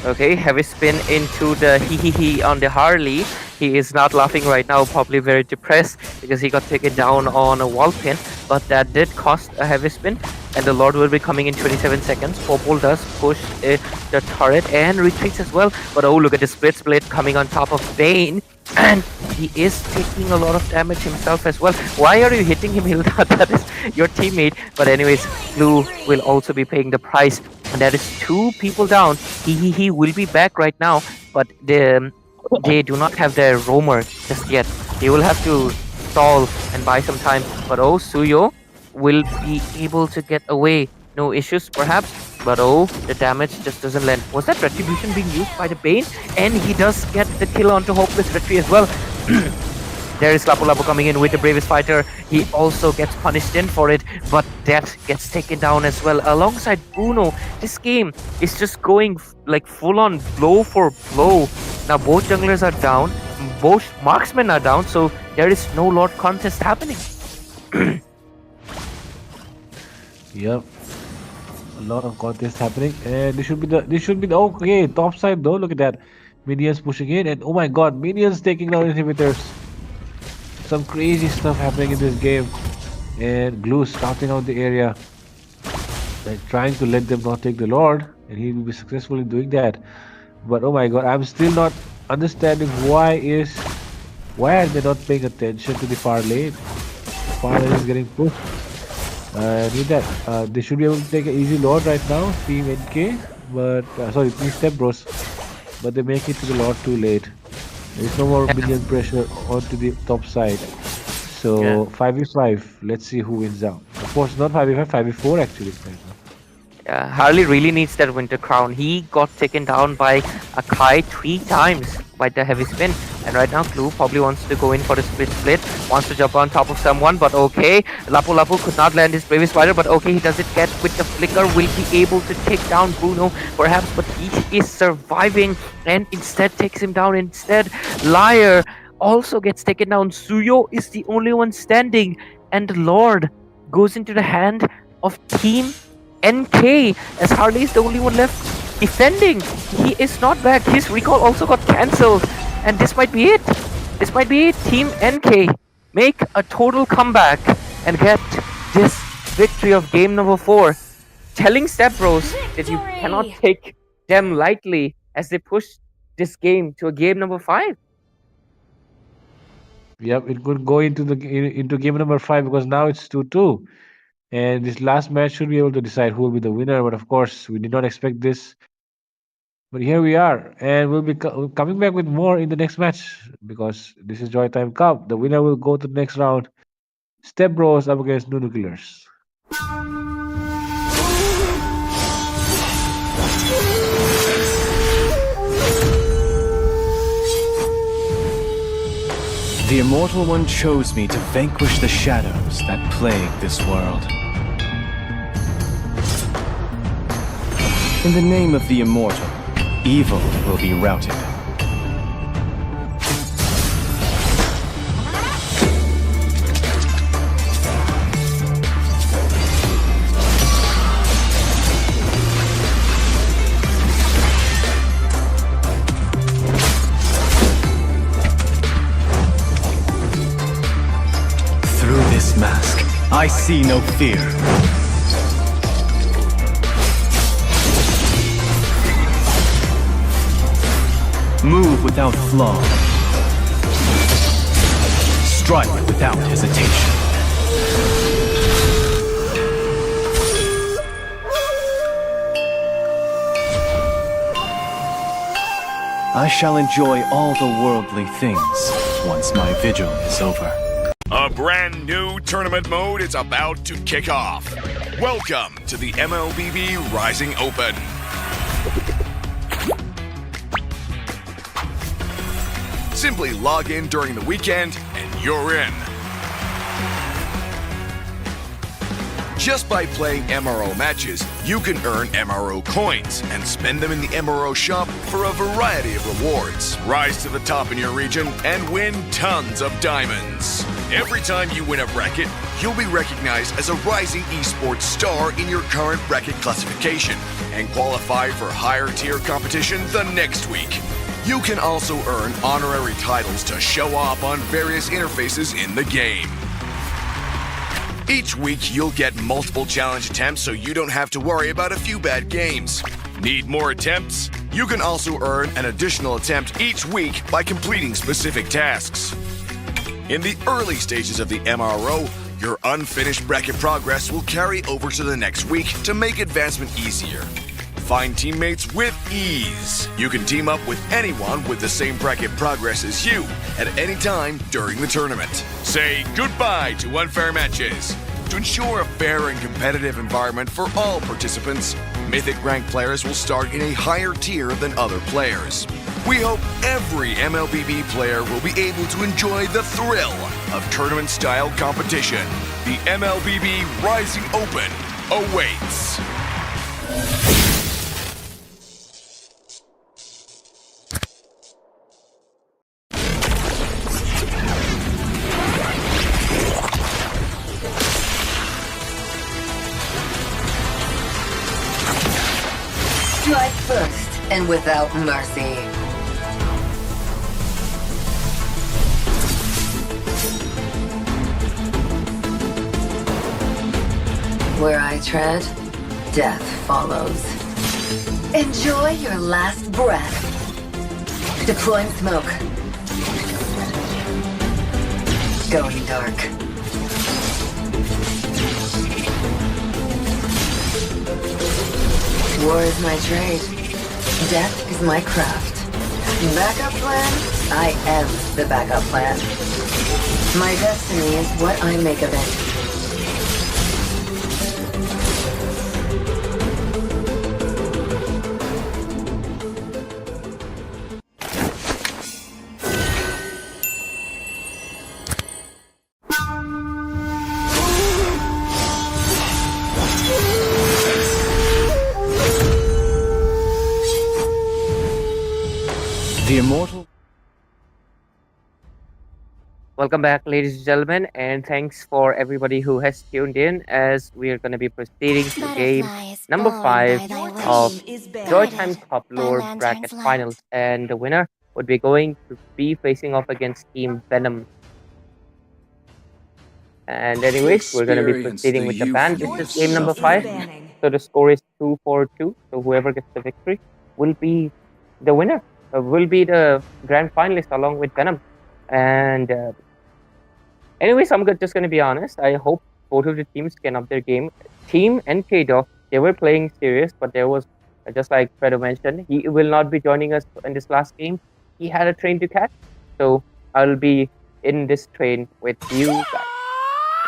Okay, heavy spin into the he on the Harley. He is not laughing right now, probably very depressed because he got taken down on a wall pin, but that did cost a heavy spin, and the Lord will be coming in 27 seconds. Popol does push the turret and retreats as well, but oh, look at the split coming on top of Bane, and he is taking a lot of damage himself as well. Why are you hitting him, Hilda? That is your teammate. But anyways, Blue will also be paying the price, and that is 2 people down. He will be back right now, but they do not have their roamer just yet. They will have to stall and buy some time. But oh, Suyo will be able to get away. No issues perhaps, but oh, the damage just doesn't land. Was that retribution being used by the Bane? And he does get the kill onto Hopeless Retry as well. There is Lapu Lapu coming in with the bravest fighter. He also gets punished in for it, but Death gets taken down as well alongside Bruno. This game is just going like full on blow for blow. Now both junglers are down, both marksmen are down, so there is no Lord contest happening. Yep, a lot of contest happening, and this should be the okay top side though. Look at that, minions pushing in, and oh my god, minions taking down inhibitors. Some crazy stuff happening in this game, and Glue scouting out the area, like trying to let them not take the Lord, and he will be successful in doing that. But oh my god, I'm still not understanding why are they not paying attention to the far lane. Far lane is getting pushed. Need that. They should be able to take an easy Lord right now, Team NK, but sorry, Team Step Bros, but they make it to the Lord too late. There is no more minion pressure onto the top side. So 5v5. Let's see who wins out. Of course, not 5v5, 5v4 actually. Yeah, Harley really needs that Winter Crown. He got taken down by a Kai 3 times by the heavy spin. And right now, Clue probably wants to go in for the split, wants to jump on top of someone, but okay. Lapu Lapu could not land his previous fighter, but okay, he does it get with the flicker, will be able to take down Bruno, perhaps, but he is surviving and instead takes him down instead. Liar also gets taken down. Suyo is the only one standing, and the Lord goes into the hand of Team NK, as Harley is the only one left defending. He is not back. His recall also got cancelled. And this might be it. This might be it. Team NK make a total comeback and get this victory of game number 4. Telling Step Bros that you cannot take them lightly as they push this game to a game number 5. Yep, it could go into game number 5 because now it's 2-2. And this last match should be able to decide who will be the winner. But of course, we did not expect this. But here we are, and we'll be coming back with more in the next match because this is JOYTIME Cup. The winner will go to the next round. Step Bros up against Nunu Killers. The Immortal One chose me to vanquish the shadows that plague this world. In the name of the Immortal, evil will be routed. Through I see no fear. Move without flaw. Strike without hesitation. I shall enjoy all the worldly things once my vigil is over. A brand new tournament mode is about to kick off. Welcome to the MLBB Rising Open. Simply log in during the weekend and you're in. Just by playing MRO matches, you can earn MRO coins and spend them in the MRO shop for a variety of rewards. Rise to the top in your region and win tons of diamonds. Every time you win a bracket, you'll be recognized as a rising esports star in your current bracket classification and qualify for higher tier competition the next week. You can also earn honorary titles to show off on various interfaces in the game. Each week, you'll get multiple challenge attempts so you don't have to worry about a few bad games. Need more attempts? You can also earn an additional attempt each week by completing specific tasks. In the early stages of the MRO, your unfinished bracket progress will carry over to the next week to make advancement easier. Find teammates with ease. You can team up with anyone with the same bracket progress as you at any time during the tournament. Say goodbye to unfair matches. To ensure a fair and competitive environment for all participants, Mythic rank players will start in a higher tier than other players. We hope every MLBB player will be able to enjoy the thrill of tournament-style competition. The MLBB Rising Open awaits. Strike first and without mercy. Where I tread, death follows. Enjoy your last breath. Deploying smoke. Going dark. War is my trade. Death is my craft. Backup plan? I am the backup plan. My destiny is what I make of it. The immortal. Welcome back, ladies and gentlemen, and thanks for everybody who has tuned in as we are going to be proceeding to game number 5 of JOYTIME Cup Lore Bracket Finals, and the winner would be going to be facing off against Team Venom. And anyways, we're going to be proceeding with the ban. This is game number 5, so the score is 2-4-2, so whoever gets the victory will be the winner, will be the grand finalist along with Venom. And anyways, I'm just going to be honest. I hope both of the teams can up their game. Team and K-Dog, they were playing serious, but there was, just like Fredo mentioned, he will not be joining us in this last game. He had a train to catch, so I'll be in this train with you guys.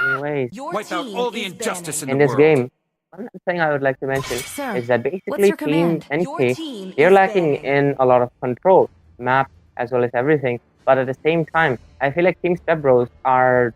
Anyways, wipe out all the injustice in this game, one thing I would like to mention is that basically Team NK, they're lacking in a lot of control, map, as well as everything. But at the same time, I feel like Team Step Bros are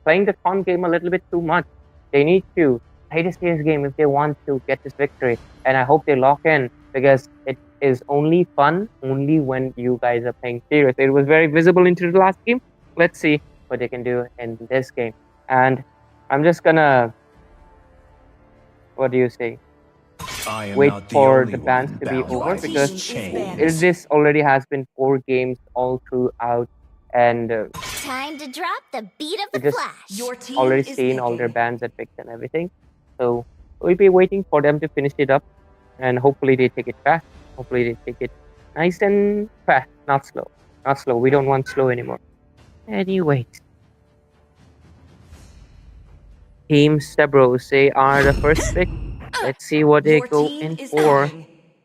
playing the con game a little bit too much. They need to play the serious game if they want to get this victory. And I hope they lock in, because it is only fun only when you guys are playing serious. It was very visible into the last game. Let's see what they can do in this game. And I'm just gonna, what do you say? Wait for the bans to be over, because this already has been 4 games all throughout, and Time to drop the beat of We the just flash. already seen all their bans and picks and everything. So we'll be waiting for them to finish it up, and hopefully they take it fast. Hopefully they take it nice and fast, not slow. Not slow. We don't want slow anymore. Anyways. Team Stebros, they are the first pick. Let's see what they go in for.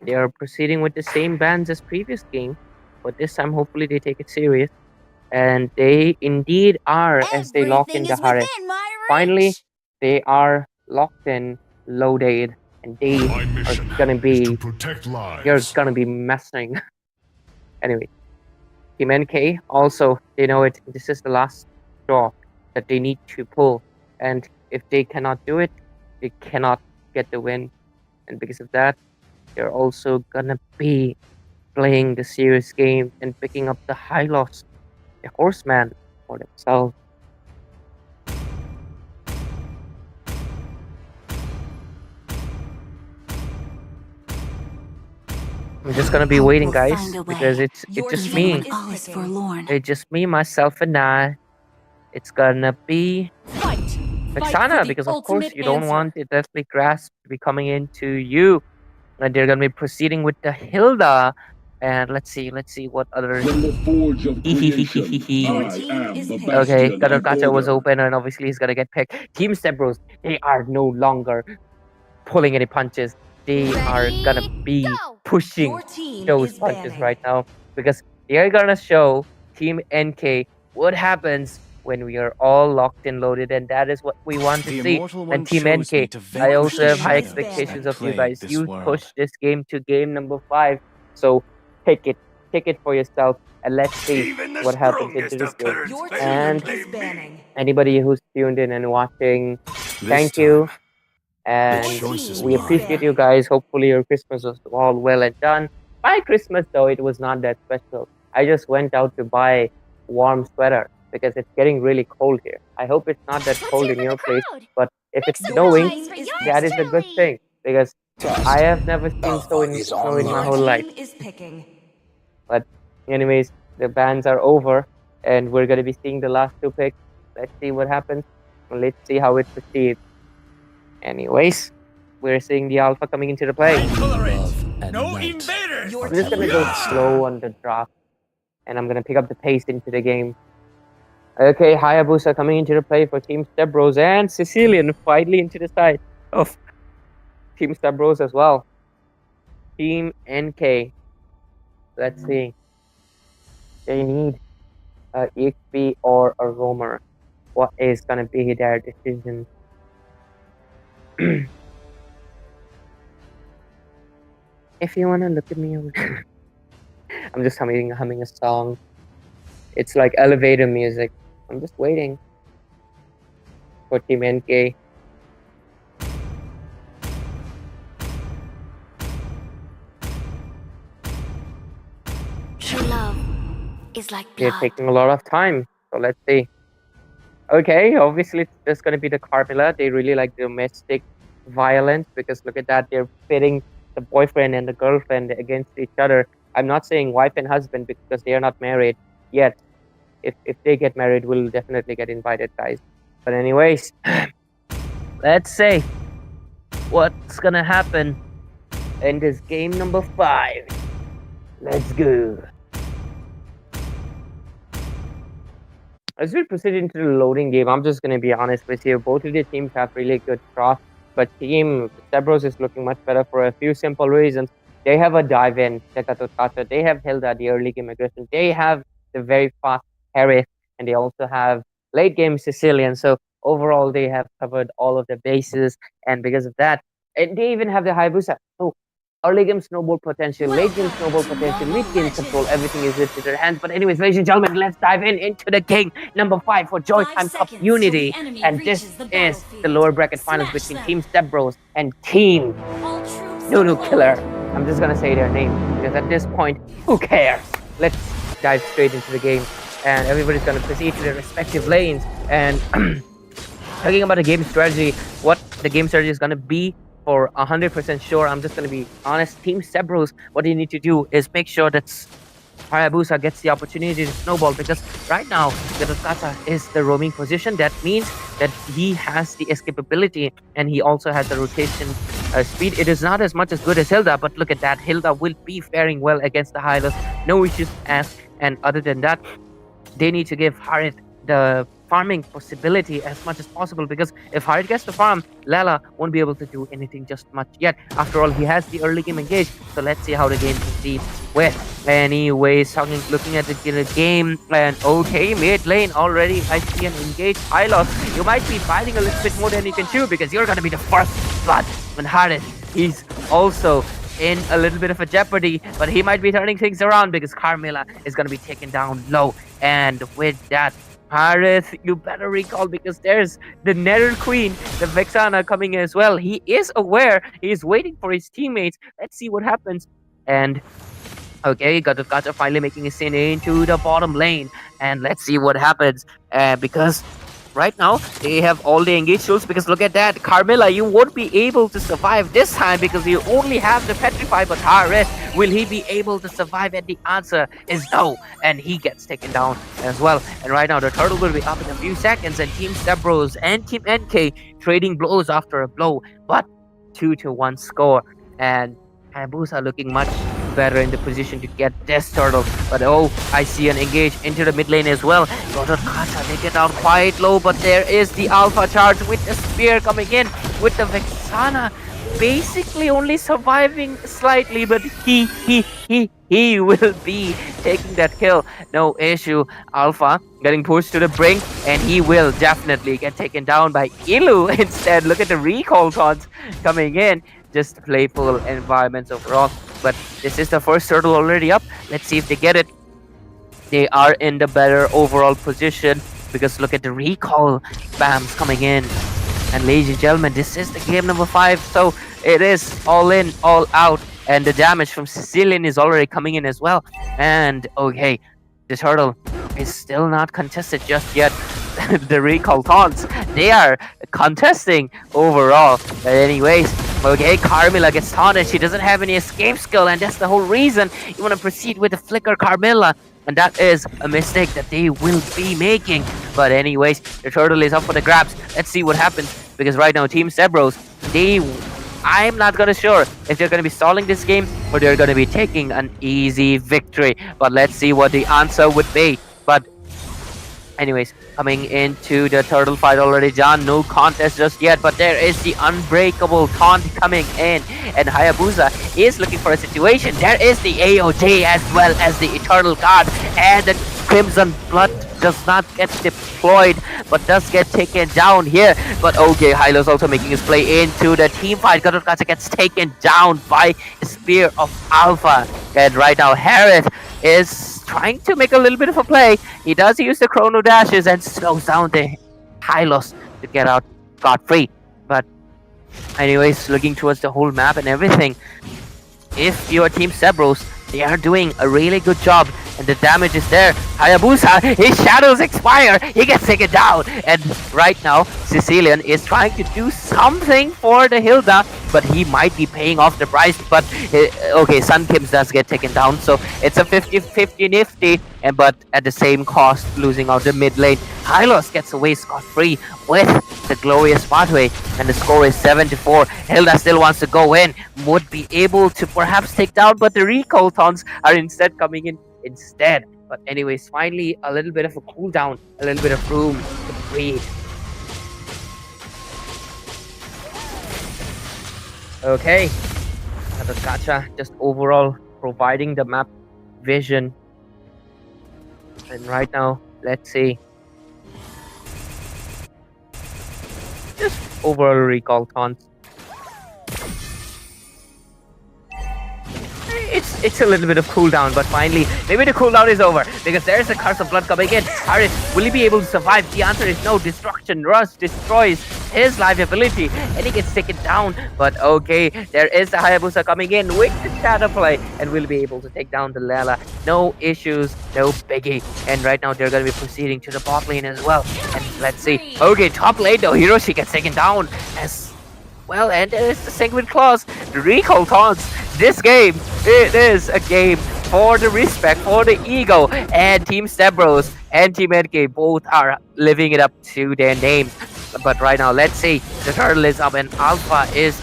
They are proceeding with the same bans as previous game, but this time hopefully they take it serious. And they indeed are, as they lock in the Hare. Finally, they are locked in, loaded, and they My are mission gonna is be, to protect you're lives. gonna be messing. Anyway, Team NK also, they know it. This is the last straw that they need to pull. And if they cannot do it, they cannot get the win. And because of that, they're also gonna be playing the serious game and picking up the high loss, the horseman, for themselves. I'm just gonna be waiting, guys, because it's just me. It's just me, myself, and I. It's gonna be Vexana, because of course you don't want the Deathly Grasp to be coming into you. And they're gonna be proceeding with the Hilda. And let's see what other. Okay, Gadokata was open, and obviously he's gonna get picked. Team Stebros, they are no longer pulling any punches. They are gonna be pushing those punches right now, because they are gonna show Team NK what happens when we are all locked and loaded, and that is what we want to The see. immortal one And Team chose me NK, to I vanquish also the have high shadows expectations that of you plague guys. this You world. pushed this game to game number 5, so take it for yourself, and let's see what happens into this game. And anybody who's tuned in and watching, thank you. And we appreciate you guys. Hopefully your Christmas was all well and done. My Christmas, though, it was not that special. I just went out to buy warm sweater because it's getting really cold here. I hope it's not that cold in your place, but if it's snowing, that is a good thing, because I have never seen snow in my whole life. But anyways, the bans are over, and we're going to be seeing the last 2 picks. Let's see what happens. Let's see how it proceeds. Anyways, we're seeing the alpha coming into the play. No invaders! I'm just gonna go slow on the draft, and I'm gonna pick up the pace into the game. Okay, Hayabusa coming into the play for Team Stebros, and Sicilian finally into the side of Team Stebros as well. Team NK. Let's see. They need a EXP or a roamer. What is gonna be their decision? If you wanna look at me, I'm just humming a song. It's like elevator music. I'm just waiting for Team NK. True love is like They're blood. taking a lot of time, so let's see. Okay, obviously it's just gonna be the Carmilla. They really like domestic violence, because look at that, they're pitting the boyfriend and the girlfriend against each other. I'm not saying wife and husband because they are not married yet. If they get married, we'll definitely get invited, guys. But anyways, let's see what's gonna happen in this game number 5. Let's go. As we proceed into the loading game, I'm just going to be honest with you. Both of the teams have really good draft, but Team Cerberus is looking much better for a few simple reasons. They have a dive in, Tekatotata. They have Hilda, the early game aggression. They have the very fast Harris, and they also have late game Sicilian. So overall, they have covered all of the bases, and because of that, and they even have the Hayabusa. So early game snowball potential, late game snowball potential, mid game control, everything is into their hands. But anyways, ladies and gentlemen, let's dive into the game number 5 for JOYTIME Cup Unity. And this is the lower bracket finals between Team Stebros and Team Nunu Killer. I'm just gonna say their name, because at this point, who cares? Let's dive straight into the game, and everybody's gonna proceed to their respective lanes. And talking about the game strategy, what the game strategy is gonna be, for 100% sure, I'm just going to be honest. Team Cerberus, what you need to do is make sure that Hayabusa gets the opportunity to snowball because right now Gatakata is the roaming position. That means that he has the escapability and he also has the rotation speed. It is not as much as good as Hilda, but look at that. Hilda will be faring well against the Hylos. No issues asked. And other than that, they need to give Harith the farming possibility as much as possible, because if Harith gets the farm, Lala won't be able to do anything just much yet. After all, he has the early game engaged, so let's see how the game proceeds with. Anyways, looking at the game, and okay, mid lane already, I see an engaged Hylos. You might be fighting a little bit more than you can chew, because you're gonna be the first blood. And Harith, he's also in a little bit of a jeopardy, but he might be turning things around because Carmilla is going to be taken down low. And with that, Harith, you better recall, because there's the Nether Queen, the Vexana, coming as well. He is aware. He is waiting for his teammates. Let's see what happens. And okay, Gacha finally making his sin into the bottom lane. And let's see what happens. Because right now, they have all the engaged tools, because look at that. Carmilla, you won't be able to survive this time because you only have the Petrify, but Harith, will he be able to survive? And the answer is no. And he gets taken down as well. And right now, the turtle will be up in a few seconds, and Team Stepbros and Team NK trading blows after a blow. But 2-1 score. And Hayabusa looking much better in the position to get this turtle. But oh, I see an engage into the mid lane as well. Gacha, they get down quite low, but there is the alpha charge with the spear coming in, with the Vexana basically only surviving slightly, but he will be taking that kill. No issue. Alpha getting pushed to the brink, and he will definitely get taken down by Ilu instead. Look at the recall taunts coming in. Just playful environments overall. But this is the first turtle already up. Let's see if they get it. They are in the better overall position, because look at the recall spams coming in. And ladies and gentlemen, this is the game number 5. So it is all in, all out. And the damage from Sicilian is already coming in as well. And okay, the turtle is still not contested just yet. The recall taunts, they are contesting overall. But anyways, okay, Carmilla gets taunted. She doesn't have any escape skill, and that's the whole reason you want to proceed with the flicker Carmilla. And that is a mistake that they will be making. But anyways, the turtle is up for the grabs. Let's see what happens, because right now Team Sebros, I'm not gonna sure if they're gonna be stalling this game or they're gonna be taking an easy victory. But let's see what the answer would be. But anyways, coming into the turtle fight already, John. No contest just yet, but there is the unbreakable taunt coming in, and Hayabusa is looking for a situation. There is the AOJ as well as the Eternal Guard, and the Crimson Blood does not get deployed, but does get taken down here. But okay, Hylos also making his play into the team fight. Gacha gets taken down by a Spear of Alpha, and right now Harith is trying to make a little bit of a play. He does use the chrono dashes and slows down the Hylos to get out scot-free. But anyways, looking towards the whole map and everything, if you're Team Sebros, they are doing a really good job, and the damage is there. Hayabusa, his shadows expire, he gets taken down, and right now Sicilian is trying to do something for the Hilda, but he might be paying off the price. But okay, Sun Kims does get taken down, so it's a 50-50 nifty, but at the same cost, losing out the mid lane. Hylos gets away scot-free with the glorious pathway, and the score is 7-4. Hilda still wants to go in, would be able to perhaps take down, but the recall taunts are instead coming in instead. But anyways, finally a little bit of a cooldown, a little bit of room to breathe. Okay, Gacha just overall providing the map vision. And right now, let's see. Just overall recall taunts. It's a little bit of cooldown, but finally, maybe the cooldown is over, because there's a Curse of Blood coming in. Harith, will he be able to survive? The answer is no. Destruction Rush destroys his life ability, and he gets taken down. But okay, there is the Hayabusa coming in with the Shadow Play, and will be able to take down the Lala. No issues, no biggie. And right now, they're going to be proceeding to the bot lane as well. And let's see. Okay, top lane though, Hiroshi gets taken down as well, and there is the Sanguine Claws, the recall taunts. This game, it is a game for the respect, for the ego, and Team Stebros and Team NK both are living it up to their names. But right now, let's see, the turtle is up and Alpha is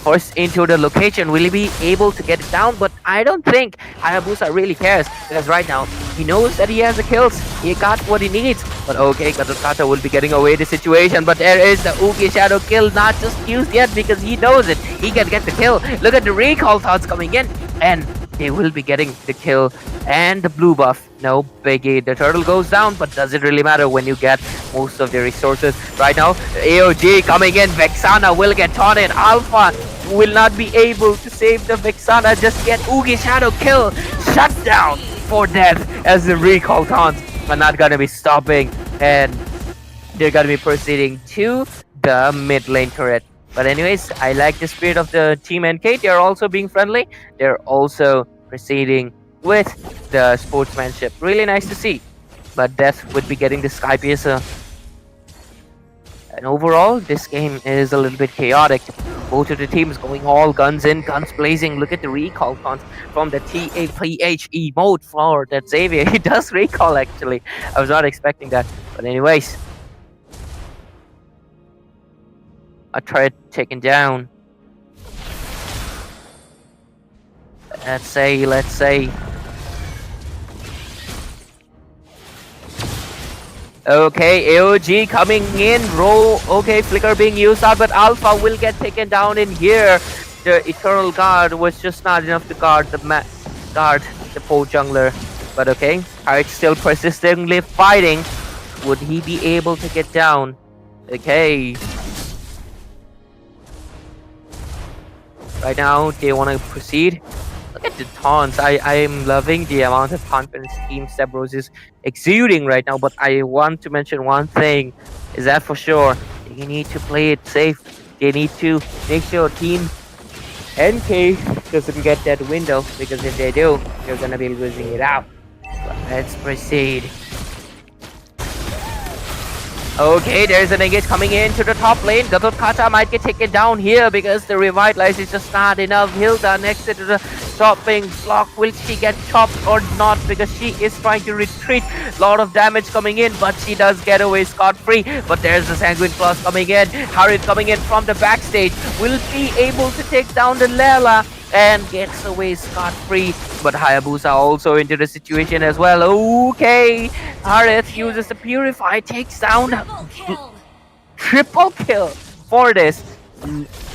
first into the location. Will he be able to get it down? But I don't think Hayabusa really cares, because right now he knows that he has the kills. He got what he needs. But okay, Katokata will be getting away the situation. But there is the Ugi Shadow kill, not just used yet, because he knows it. He can get the kill. Look at the recall thoughts coming in, and they will be getting the kill and the blue buff. No biggie. The turtle goes down, but does it really matter when you get most of the resources? Right now, AOG coming in. Vexana will get taunted. Alpha will not be able to save the Vexana. Just get Ugi Shadow kill. Shut down for death, as the recall taunts are not gonna be stopping, and they're gonna be proceeding to the mid lane turret. But anyways, I like the spirit of the Team NK. They're also being friendly. They're also proceeding with the sportsmanship. Really nice to see. But Death would be getting the Sky Piercer. And overall, this game is a little bit chaotic. Both of the teams going all guns in, guns blazing. Look at the recall count from the TAPH emote for that Xavier. He does recall, actually. I was not expecting that. But anyways, a turret taken down. Let's say. Okay, AOG coming in, roll. Okay, flicker being used out, but Alpha will get taken down in here. The Eternal Guard was just not enough to guard the poor jungler. But okay, Harriet still persistently fighting. Would he be able to get down? Okay. Right now, they want to proceed. Look at the taunts. I am loving the amount of confidence Team Stebros is exuding right now. But I want to mention one thing. Is that for sure? They need to play it safe. They need to make sure Team NK doesn't get that window. Because if they do, they're going to be losing it out. But let's proceed. Okay, there's an engage coming into the top lane. Gatot Kata might get taken down here because the revitalize is just not enough. Hilda next to the chopping block. Will she get chopped or not? Because she is trying to retreat. Lot of damage coming in, but she does get away scot-free. But there's the Sanguine Claws coming in. Harriet coming in from the backstage. Will be able to take down the Lela and gets away scot-free. But Hayabusa also into the situation as well. Okay, Harriet uses the Purify, takes down triple kill for this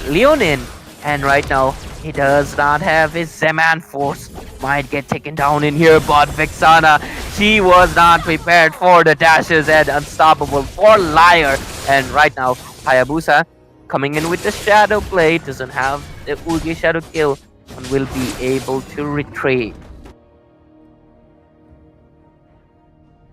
Leonin. And right now, he does not have his Zeman Force. Might get taken down in here, but Vexana, she was not prepared for the dashes and unstoppable for Liar. And right now, Hayabusa coming in with the Shadow Blade, doesn't have the Ugi Shadow kill, and will be able to retreat.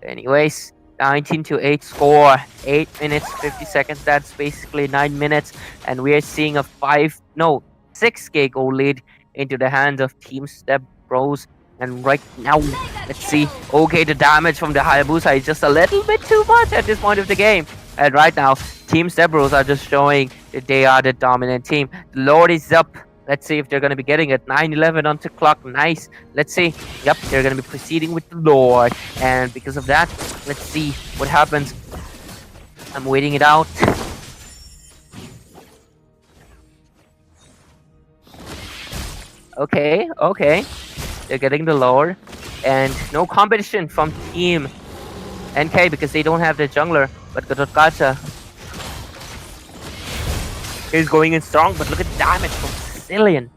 Anyways, 19-8 score, 8 minutes 50 seconds. That's basically 9 minutes, and we are seeing a 6k goal lead into the hands of Team Stebros. And right now, let's see. Okay, the damage from the Hayabusa is just a little bit too much at this point of the game. And right now, Team Stebros are just showing that they are the dominant team. The Lord is up. Let's see if they're going to be getting it. 9-11 on the clock. Nice. Let's see. Yep, they're going to be proceeding with the Lord. And because of that, let's see what happens. I'm waiting it out. Okay. They're getting the Lord. And no competition from Team NK because they don't have the jungler. But Gatot is going in strong. But look at the damage from Cillian.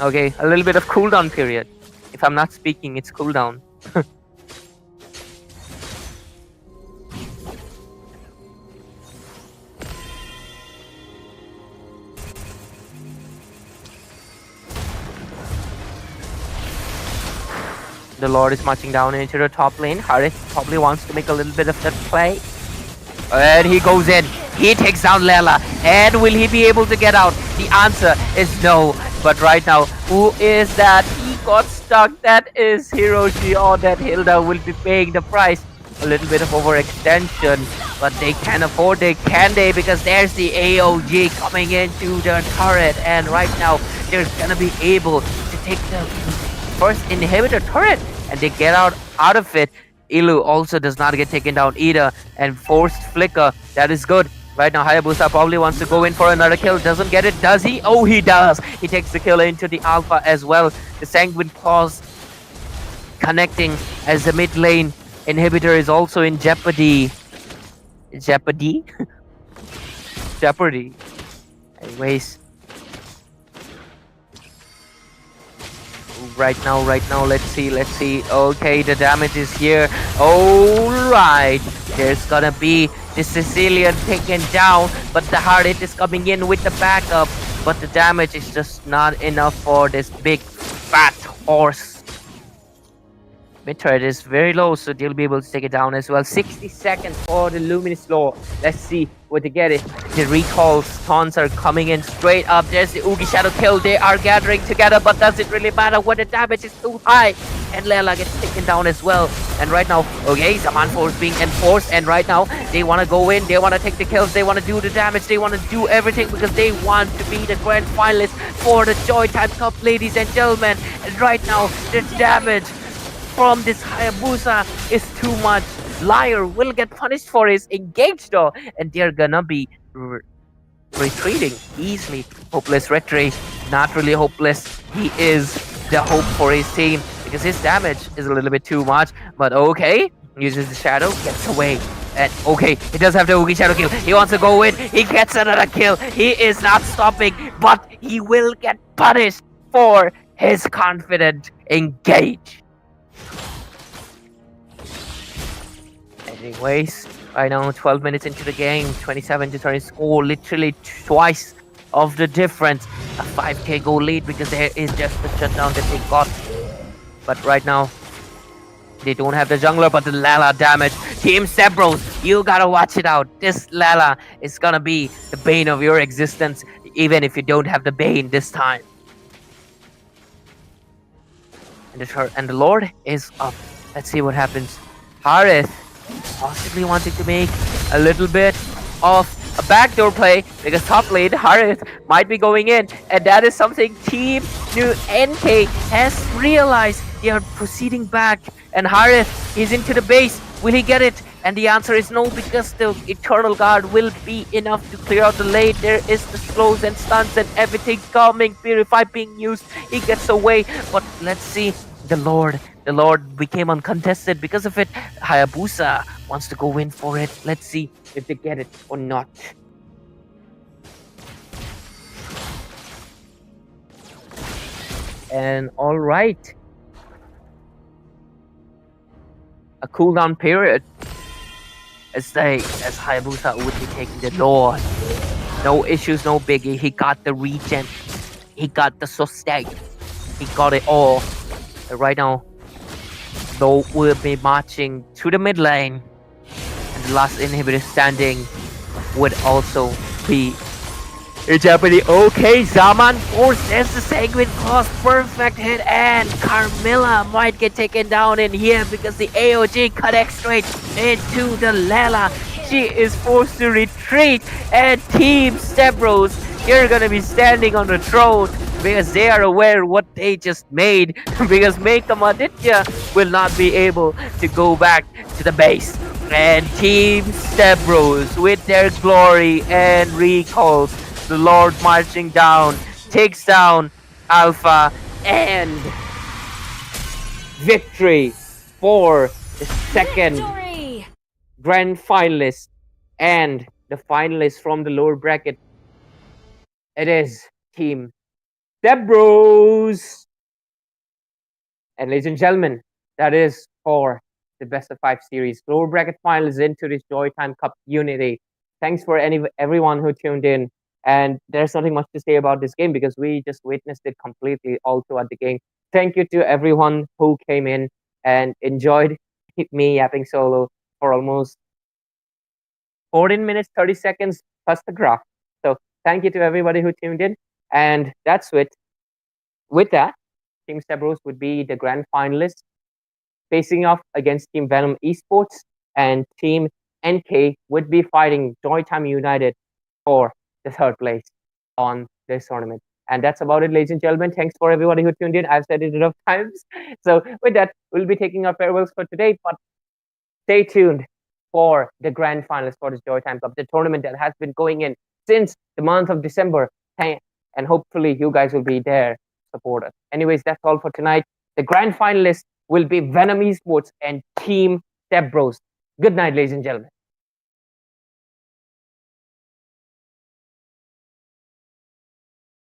Okay, a little bit of cooldown period. If I'm not speaking, it's cooldown. The Lord is marching down into the top lane. Harith probably wants to make a little bit of that play. And he goes in. He takes down Lela. And will he be able to get out? The answer is no. But right now, who is that? He got stuck. That is Hiroshi, or that Hilda will be paying the price. a little bit of overextension, but they can afford it, can they? Because there's the AOG coming into the turret, and right now they're gonna be able to take the first inhibitor turret, and they get out of it. Ilu also does not get taken down either, and forced flicker. That is good. Right now, Hayabusa probably wants to go in for another kill. Doesn't get it, does he? Oh, he does. He takes the kill into the Alpha as well. The Sanguine Claws connecting as the mid lane inhibitor is also in jeopardy. Jeopardy? Jeopardy. Anyways. Right now, let's see. Okay, the damage is here. Alright. There's gonna be the Sicilian taken down, but the hard hit is coming in with the backup. But the damage is just not enough for this big fat horse. Mid turret is very low, so they'll be able to take it down as well. 60 seconds for the Luminous Law. Let's see what they get it. The recall taunts are coming in straight up. There's the Oogie Shadow kill. They are gathering together, but does it really matter when the damage is too high? And Lela gets taken down as well. And right now, okay, Zaman Force being enforced. And right now, they want to go in. They want to take the kills. They want to do the damage. They want to do everything because they want to be the grand finalists for the Joytime Cup, ladies and gentlemen. And right now, the damage from this Hayabusa is too much. Liar will get punished for his engage though, and they're gonna be retreating easily. Hopeless Retry, not really hopeless. He is the hope for his team because his damage is a little bit too much. But okay, uses the shadow, gets away. And okay, he does have the Oogie Shadow kill. He wants to go in. He gets another kill. He is not stopping, but he will get punished for his confident engage. Anyways, right now 12 minutes into the game, 27 to 30 score, literally twice of the difference. A 5k goal lead because there is just the shutdown that they got. But right now, they don't have the jungler, but the Lala damage. Team Sebros, you gotta watch it out. This Lala is gonna be the bane of your existence, even if you don't have the bane this time. And the Lord is up. Let's see what happens. Harith possibly wanting to make a little bit of a backdoor play because top lane Harith might be going in, and that is something Team New NK has realized. They are proceeding back, and Harith is into the base. Will he get it? And the answer is no, because the Eternal Guard will be enough to clear out the lane. There is the slows and stuns and everything coming. Purify being used. He gets away, but let's see. The Lord became uncontested because of it. Hayabusa wants to go in for it. Let's see if they get it or not. And all right, a cooldown period as Hayabusa would be taking the Lord. No issues, no biggie. He got the regen, he got the sustain, he got it all. Right now, though, we'll be marching to the mid lane, and the last inhibitor standing would also be in jeopardy. Okay, Zaman Force, there's the Sanguine Claws, perfect hit, and Carmilla might get taken down in here because the AOG connects straight into the Lela. She is forced to retreat, and Team Sebros, you're gonna be standing on the throne because they are aware what they just made, because Makam Aditya will not be able to go back to the base. And Team Sebros, with their glory and recalls, the Lord marching down, takes down Alpha, and victory for the second grand finalist and the finalist from the lower bracket. It is Team Sebros. And ladies and gentlemen, that is for the best of 5 series. Lower bracket finals into this Joytime Cup Unity. Thanks for everyone who tuned in. And there's nothing much to say about this game because we just witnessed it completely all throughout the game. Thank you to everyone who came in and enjoyed me yapping solo for almost 14 minutes, 30 seconds plus the graph. So thank you to everybody who tuned in. And that's it. With that, Team Sebros would be the grand finalists, facing off against Team Venom Esports and Team NK would be fighting Joytime United for the third place on this tournament. And that's about it, ladies and gentlemen. Thanks for everybody who tuned in. I've said it enough times. So with that, we'll be taking our farewells for today. But stay tuned for the grand finals for this Joytime Cup, the tournament that has been going in since the month of December. And hopefully you guys will be there to support us. Anyways, that's all for tonight. The grand finalists will be Venom Esports and Team Step Bros. Good night, ladies and gentlemen.